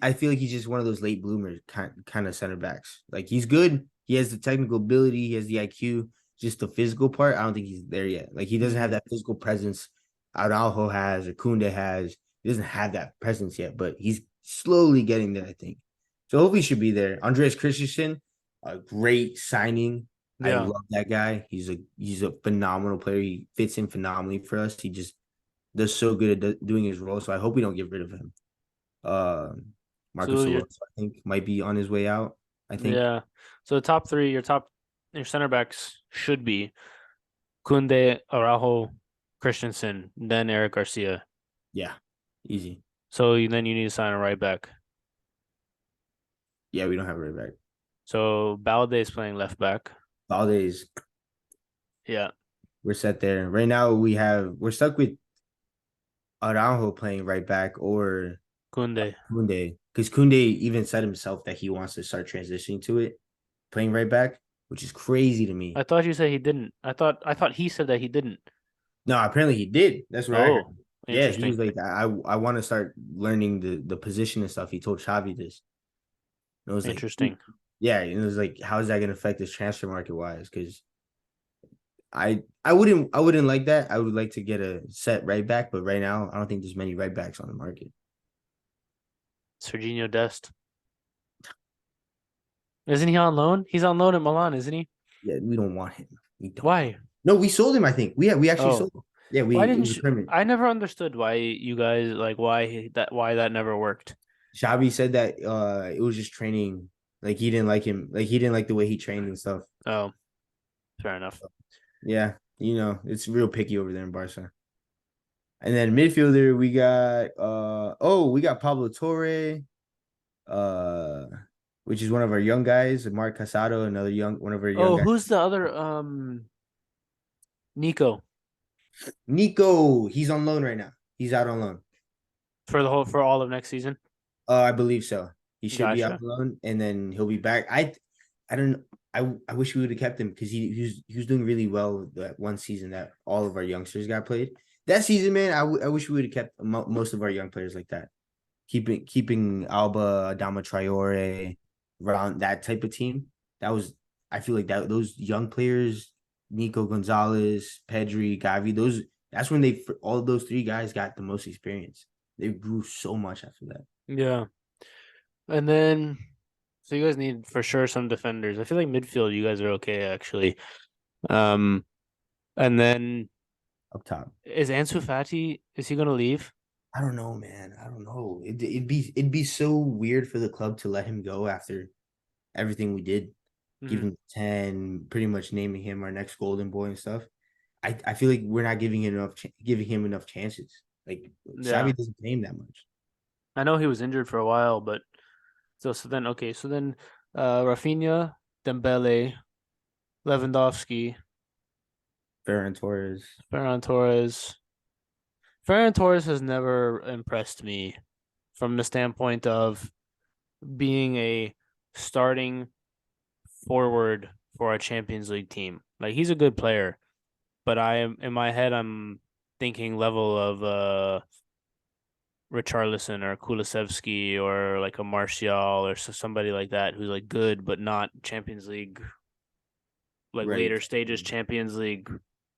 I feel like he's just one of those late bloomers kind of center backs. Like he's good. He has the technical ability, he has the IQ, just the physical part. I don't think he's there yet. Like he doesn't have that physical presence Araujo has or Kunde has. He doesn't have that presence yet, but he's slowly getting there, I think. So hopefully he should be there. Andreas Christensen, a great signing. I Yeah. love that guy. He's a phenomenal player. He fits in phenomenally for us. He just does so good at doing his role. So I hope we don't get rid of him. Marcus So Alonso, I think, might be on his way out. I think. yeah. So the top three, your center backs should be Kunde, Araujo, Christensen, then Eric Garcia. Yeah, easy. So then you need to sign a right back. Yeah, we don't have a right back. So Balde is playing left back. Valdez, Yeah. we're set there. Right now, we're stuck with Araujo playing right back or Kunde. Kunde, because Kunde even said himself that he wants to start transitioning to it, playing right back, which is crazy to me. I thought you said he didn't. I thought he said that he didn't. No, apparently he did. That's what I heard. Oh, Yeah, he was interesting. like, I want to start learning the position and stuff. He told Xavi this. And it was like, Interesting. yeah, and it was like, how is that going to affect this transfer market wise? Because I wouldn't like that. I would like to get a set right back, but right now I don't think there's many right backs on the market. Serginho Dest. Isn't he on loan? He's on loan at Milan, isn't he? Yeah, we don't want him. We don't. Why? No, we sold him. I think we actually Oh. sold him. Yeah, Why it didn't was a you, permit. I never understood why you guys like why that never worked. Xavi said that it was just training. Like he didn't like him. Like he didn't like the way he trained and stuff. Oh, Fair enough. Yeah, it's real picky over there in Barca. And then midfielder, we got Pablo Torre, uh, which is one of our young guys, and Mark Casado, one of our young Oh, guys. who's the other Nico Nico, he's on loan right now. He's out on loan. for all of next season? I believe so. He should be out Gotcha. on loan, and then he'll be back. I don't. I wish we would have kept him because he was doing really well that one season that all of our youngsters got played. That season, man, I wish we would have kept most of our young players like that. Keeping Alba, Adama Traore around that type of team. I feel like that those young players, Nico Gonzalez, Pedri, Gavi, that's when all of those three guys got the most experience. They grew so much after that. Yeah. And then so you guys need for sure some defenders. I feel like midfield you guys are okay actually. Um and then Up top. is Ansu Fati is he gonna leave? I don't know, man. I don't know. It'd be so weird for the club to let him go after everything we did, give Mhm. him 10, pretty much naming him our next golden boy and stuff. I feel like we're not giving him enough chances. Like Yeah. Xavi doesn't name that much. I know he was injured for a while, but so then Rafinha, Dembele, Lewandowski, Ferran Torres. Ferran Torres. Ferran Torres has never impressed me from the standpoint of being a starting forward for a Champions League team. Like he's a good player, but I am in my head I'm thinking level of Richarlison or Kulusevski or like a Martial or somebody like that who's like good but not Champions League like Ready. later stages Champions League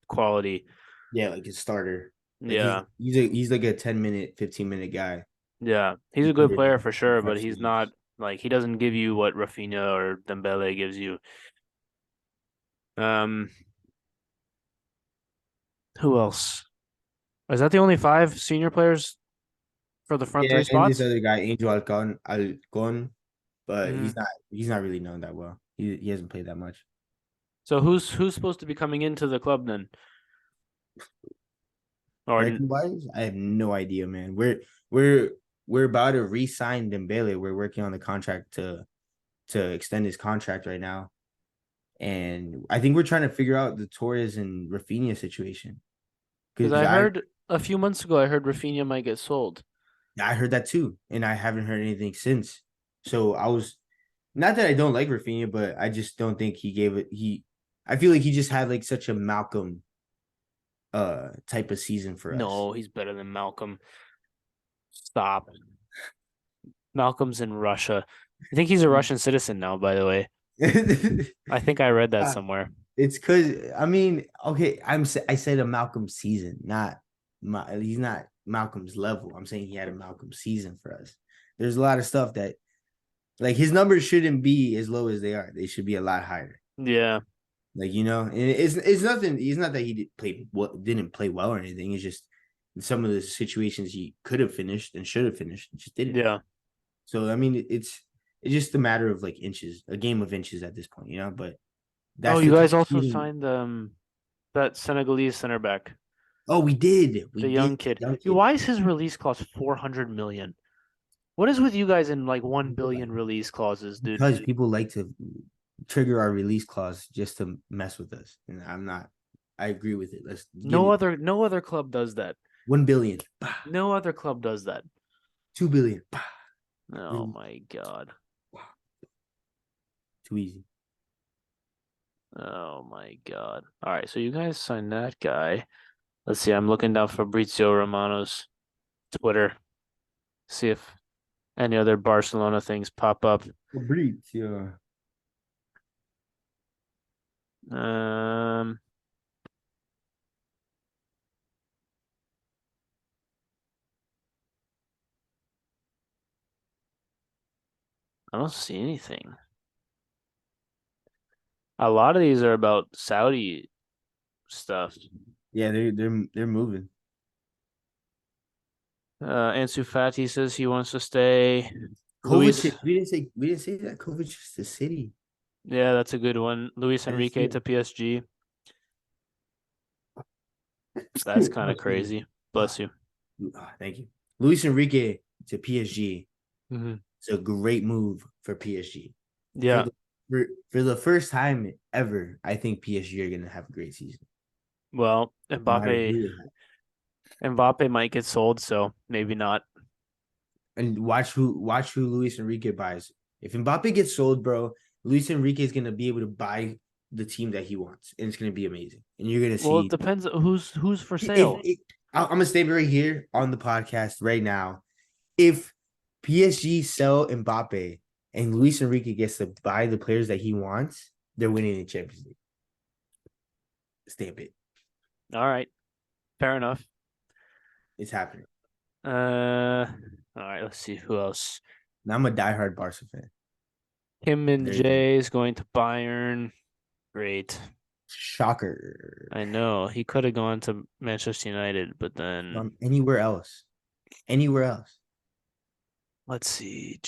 quality. Yeah, like his starter. Like Yeah. he's like a 10-minute, 15-minute guy. Yeah. He's You a put good it player for in sure, but clutch he's not games. like he doesn't give you what Rafinha or Dembele gives you. Um who else? Is that the only five senior players for the front Yeah, three and this spots? other guy, Angel Alcon, but Hmm. he's not really known that well. He hasn't played that much. So who's supposed to be coming into the club then? Or Record wise, I have no idea, man. We're we're about to re-sign Dembele. We're working on the contract to extend his contract right now, and I think we're trying to figure out the Torres and Rafinha situation because because I I heard a few months ago I heard Rafinha might get sold. I heard that too, and I haven't heard anything since. So I was not that I don't like Rafinha, but I just don't think he gave it. I feel like he just had like such a Malcolm type of season for us. No, he's better than Malcolm. Stop. Malcolm's in Russia. I think he's a Russian citizen now, by the way. I think I read that Uh, somewhere. it's because I mean, okay, I said a Malcolm season, not he's not Malcolm's level. I'm saying he had a Malcolm season for us. There's a lot of stuff that like his numbers shouldn't be as low as they are. They should be a lot higher. Yeah. Like and it's nothing. It's not that he didn't play well or anything. It's just some of the situations he could have finished and should have finished, just didn't. Yeah. So I mean, it's just a matter of like inches, a game of inches at this point, But Oh, that's you the type guys of also season. signed that Senegalese center back, Oh, we the did, young kid. young kid. Why is his release clause 400 million? What is with you guys in like 1 billion release clauses, dude? Because people like to trigger our release clause just to mess with us, and I'm not. I agree with it. Let's give it No other club does that. 1 billion, No other club does that. 2 billion. Oh my God. Too easy. Oh my God. All right, so you guys signed that guy. Let's see. I'm looking down Fabrizio Romano's Twitter. See if any other Barcelona things pop up. Fabrizio. Um, I don't see anything. A lot of these are about Saudi stuff. Yeah, they're moving. Ansu Fati says he wants to stay. Kovacic. Luis, We didn't say that. Kovacic is the city. Yeah, that's a good one. Luis I just Enrique see to it. PSG. That's kind of Excuse me. crazy. Bless you. Thank you. Luis Enrique to PSG. hmm It's a great move for PSG. For Yeah. the for the first time ever, I think PSG are gonna have a great season. Well, No matter Mbappe who they have. Mbappe might get sold, so maybe not. And watch who Luis Enrique buys. If Mbappe gets sold, bro, Luis Enrique is gonna be able to buy the team that he wants, and it's gonna be amazing. And you're gonna Well, it see depends who's for if sale. I'm gonna stay right here on the podcast right now. If PSG sell Mbappe and Luis Enrique gets to buy the players that he wants, they're winning the Champions League. Stamp it. All right. Fair enough. It's happening. All right, let's see who else. Now I'm a diehard Barca fan. Kim and There you go. Jay is going to Bayern. Great. Shocker. I know he could have gone to Manchester United, but then Anywhere else. Anywhere else. let's see.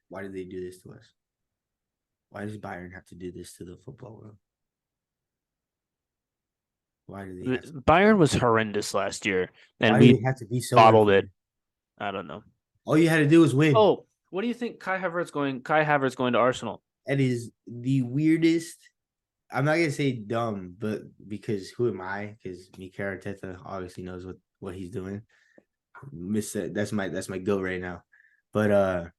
Why did they do this to us? Why does Bayern have to do this to the football world? Why do they have to, Bayern was horrendous last year, and why do we they have to be so bottled unfair? it. I don't know. All you had to do was win. Oh, what do you think? Kai Havertz going to Arsenal? That is the weirdest. I'm not gonna say dumb, but because who am I? Because Mikel Arteta obviously knows what he's doing. That's my go right now. But I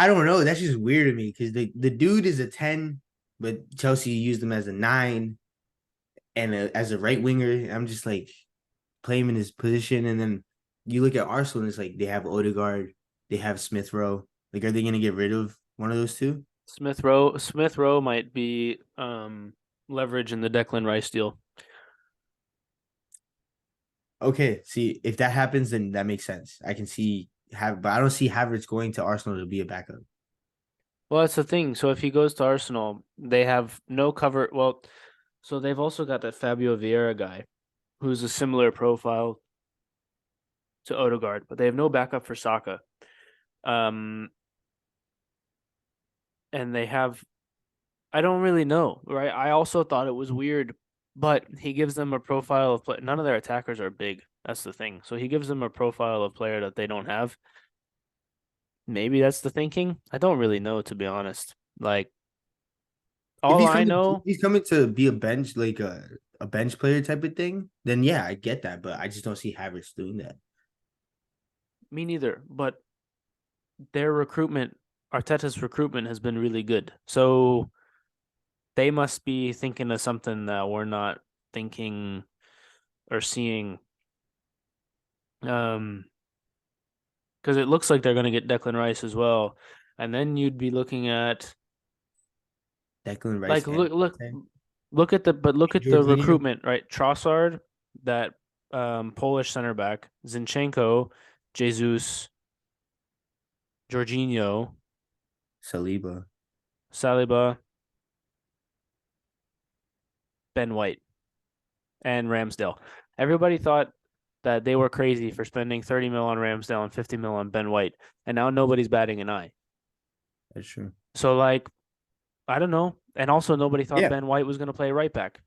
don't know. That's just weird to me because the dude is a 10, but Chelsea used him as a 9 and as a right winger. I'm just like play him in his position, and then you look at Arsenal and it's like they have Odegaard, they have Smith Rowe. Like, are they gonna get rid of one of those two? Smith Rowe might be leverage in the Declan Rice deal. Okay, see if that happens, then that makes sense. I can see but I don't see Havertz going to Arsenal to be a backup. Well, that's the thing. So if he goes to Arsenal, they have no cover. Well, so they've also got that Fabio Vieira guy, who's a similar profile to Odegaard, but they have no backup for Saka. And they have, I don't really know, right? I also thought it was weird, but he gives them a profile of play. None of their attackers are big. That's the thing. So he gives them a profile of player that they don't have. Maybe that's the thinking. I don't really know, to be honest. Like, If all I know, he's coming to be a bench, like a bench player type of thing, then yeah, I get that. But I just don't see Havertz doing that. me neither, but their recruitment, Arteta's recruitment has been really good. So they must be thinking of something that we're not thinking or seeing. Because it looks like they're going to get Declan Rice as well, and then you'd be looking at Declan Rice like and look at the Jorginho, recruitment, right? Trossard, that Polish center back, Zinchenko, Jesus, Jorginho, Saliba. Saliba, Ben White, and Ramsdale. Everybody thought that they were crazy for spending 30 mil on Ramsdale and 50 mil on Ben White, and now nobody's batting an eye. That's true. So like, I don't know, and also nobody thought Yeah. Ben White was going to play right back.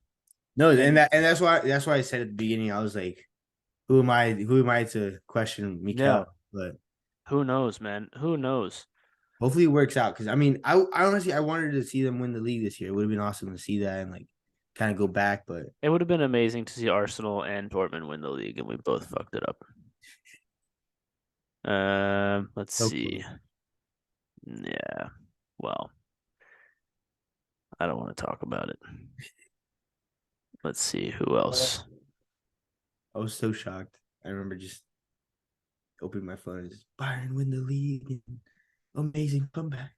No, and that's why I said at the beginning, I was like, who am I to question Mikel? Yeah. But Who knows, man? Who knows? hopefully it works out. Because I mean, I honestly I wanted to see them win the league this year. It would have been awesome to see that and like kind of go back, but It would have been amazing to see Arsenal and Dortmund win the league, and we both fucked it up. Let's so see. close. Yeah. Well, I don't want to talk about it. Let's see who else. I was so shocked. I remember just opening my phone and just Bayern win the league and amazing comeback.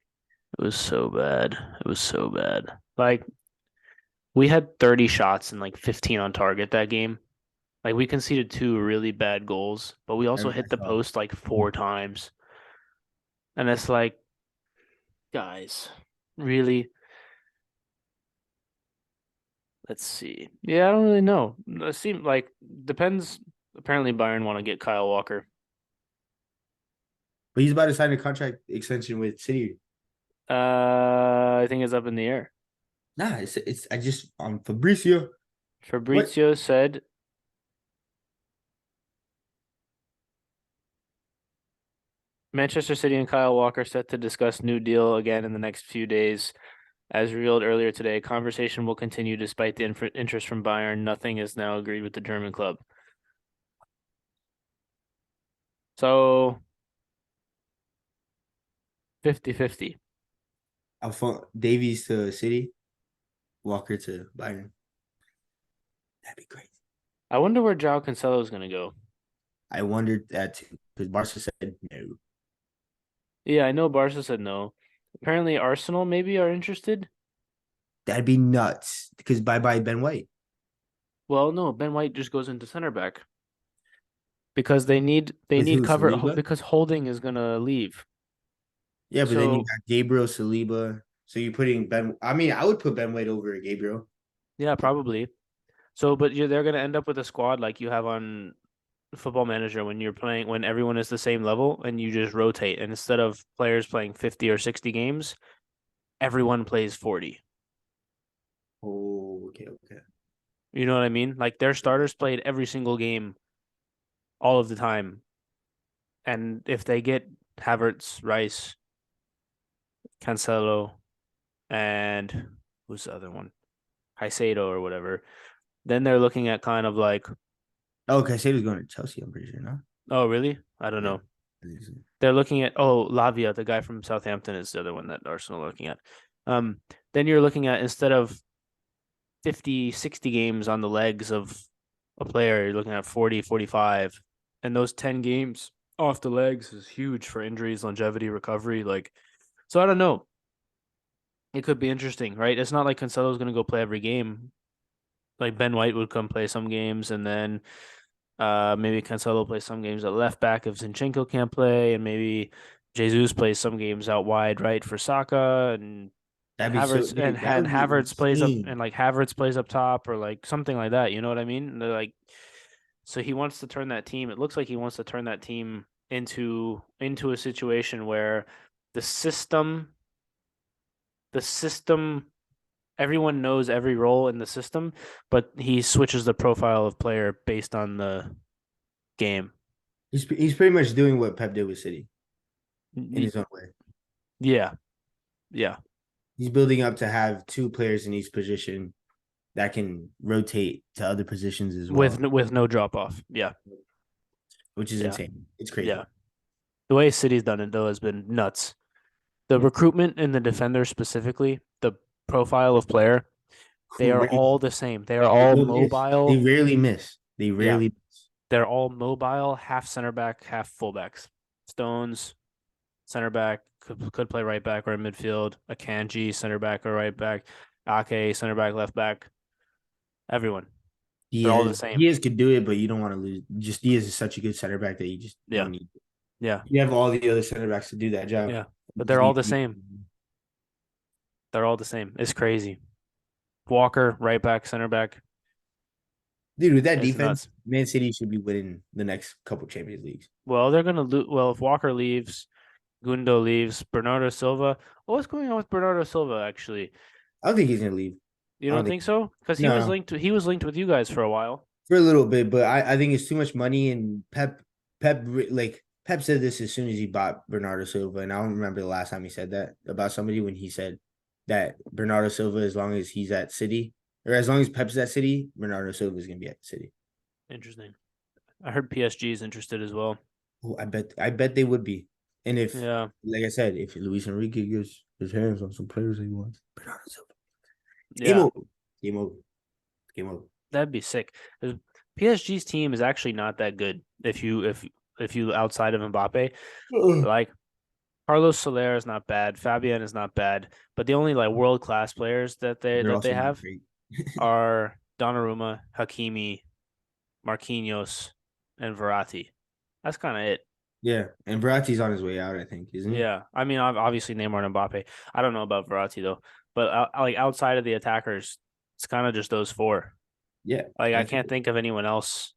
It was so bad. It was so bad. Like, we had 30 shots and like 15 on target that game. Like, we conceded 2 really bad goals, but we also hit the post like 4 times. And it's like, guys, really? Let's see. Yeah, I don't really know. It seems like depends. Apparently, Bayern want to get Kyle Walker. But he's about to sign a contract extension with City. I think it's up in the air. Nah, it's I just on Fabrizio. Fabrizio said Manchester City and Kyle Walker set to discuss new deal again in the next few days. As revealed earlier today, conversation will continue despite the interest from Bayern. Nothing is now agreed with the German club. So 50-50. Davies to City, Walker to Bayern. That'd be crazy. I wonder where João Cancelo is going to go. I wondered that too because Barca said no. Yeah, I know Barca said no. Apparently Arsenal maybe are interested. That'd be nuts because bye Ben White. Well, no, Ben White just goes into center back because they need Who, cover Saliba? because Holding is gonna leave. Yeah, but then you So got Gabriel Saliba. So you're putting Ben. I mean, I would put Ben White over Gabriel. yeah, probably. So, but they're gonna end up with a squad like you have on Football Manager when you're playing when everyone is the same level and you just rotate. And instead of players playing 50 or 60 games, everyone plays 40. Oh, okay. You know what I mean? Like their starters played every single game all of the time. And if they get Havertz, Rice, Cancelo, and who's the other one? Caicedo or whatever, then they're looking at kind of like, Oh, Caicedo's going to Chelsea, I'm pretty sure, no? oh, really? I don't know. They're looking at, Lavia, the guy from Southampton is the other one that Arsenal are looking at. Then you're looking at instead of 50, 60 games on the legs of a player, you're looking at 40, 45. And those 10 games off the legs is huge for injuries, longevity, recovery. Like, so I don't know. It could be interesting, right? It's not like Cancelo's going to go play every game. Like Ben White would come play some games, and then maybe Cancelo plays some games at left back if Zinchenko can't play, and maybe Jesus plays some games out wide right for Saka, and That'd be Havertz so. Dude, that and would be Havertz plays up insane. and like Havertz plays up top or like something like that. You know what I mean? They're like, so he wants to turn that team. It looks like he wants to turn that team into a situation where the system, the system, everyone knows every role in the system, but he switches the profile of player based on the game. He's pretty much doing what Pep did with City in his own way. Yeah, yeah. He's building up to have two players in each position that can rotate to other positions as well, With no drop off. Yeah, which is yeah. insane. It's crazy. Yeah, the way City's done it though has been nuts. The recruitment and the defender specifically, the profile of player, they are all the same. They are all mobile. They rarely miss. They rarely miss. They're all mobile, half center back, half fullbacks. Stones, center back, could play right back or in midfield. Akanji, center back or right back. Ake, center back, left back. Everyone. They're all the same. Diaz could do it, but you don't want to lose. Just Diaz is such a good center back that you just don't need. Yeah. You have all the other center backs to do that job. Yeah. But they're all the same. They're all the same. It's crazy. Walker, right back, center back. Dude, with that It's defense, nuts. Man City should be winning the next couple Champions Leagues. Well, they're gonna lose. Well, if Walker leaves, Gundo leaves, Bernardo Silva. What's going on with Bernardo Silva? Actually, I don't think he's gonna leave. you don't think so? Because he was linked with you guys for a while. For a little bit, but I think it's too much money. And Pep said this as soon as he bought Bernardo Silva, and I don't remember the last time he said that about somebody when he said that Bernardo Silva, as long as he's at City, or as long as Pep's at City, Bernardo Silva is gonna be at City. Interesting. I heard PSG is interested as well. Oh, I bet they would be. And if, Yeah, like I said, if Luis Enrique gets his hands on some players that he wants, Bernardo Silva. yeah, Game over. that'd be sick. PSG's team is actually not that good. If you outside of Mbappe, like Carlos Soler is not bad, Fabian is not bad, but the only like world class players that they have are Donnarumma, Hakimi, Marquinhos, and Verratti. That's kind of it. Yeah, and Verratti's on his way out, I think, isn't he? Yeah, I mean, obviously Neymar and Mbappe. I don't know about Verratti though, but like outside of the attackers, it's kind of just those four. Yeah, like I can't think of anyone else.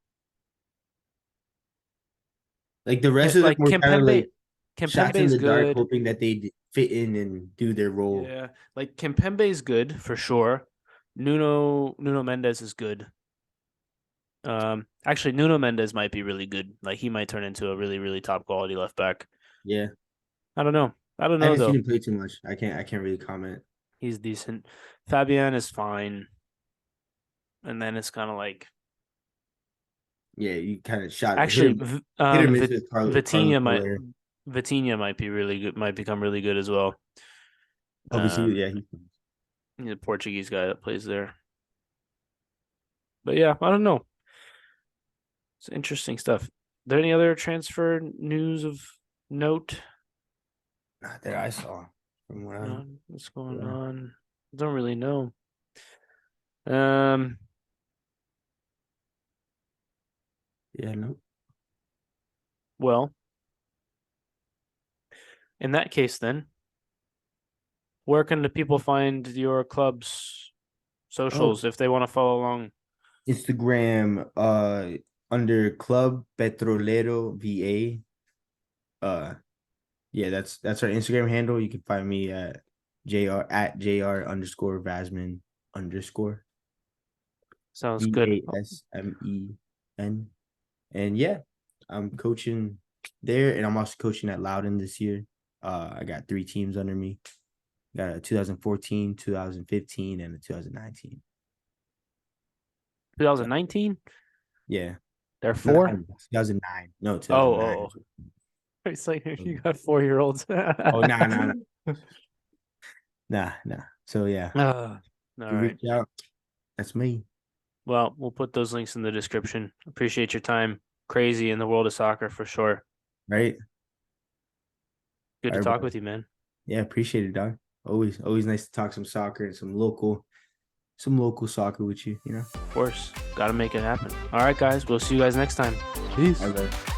Like the rest of them like were kind of like shots in Kempembe's the dark, good. hoping that they fit in and do their role. Yeah, like Kempembe's good for sure. Nuno Mendes is good. Actually, Nuno Mendes might be really good. Like he might turn into a really, really top quality left back. Yeah, I don't know. I don't I know haven't seen though. him play too much. I can't really comment. He's decent. Fabian is fine. And then it's kind of like Yeah, you kind of shot actually hit or miss with Carlos Soler. Vitinha might be really good. Might become really good as well. Obviously, yeah, He's a Portuguese guy that plays there. But yeah, I don't know. It's interesting stuff. There any other transfer news of note? not that I saw from what I. What's going on? Don't really know. Um, Yeah, no. well, in that case, then, where can the people find your club's socials if they want to follow along? Instagram, under Club Petrolero VA. Yeah, that's our Instagram handle. You can find me at JR Vasman _ Sounds good. VASMEN. And yeah, I'm coaching there, and I'm also coaching at Loudon this year. I got 3 teams under me. Got a 2014, 2015, and a 2019. 2019? Yeah. There are 4? 2009. No, 2009. Oh. It's like you got 4-year-olds. Oh, nah. Nah. So yeah, All you right. reach out. That's me. Well, we'll put those links in the description. Appreciate your time. Crazy in the world of soccer for sure. Right. Good to All right, talk bro. with you, man. Yeah, appreciate it, dog. Always nice to talk some soccer and some local soccer with you, you know. Of course. Got to make it happen. All right, guys. We'll see you guys next time. Peace. All right, bro.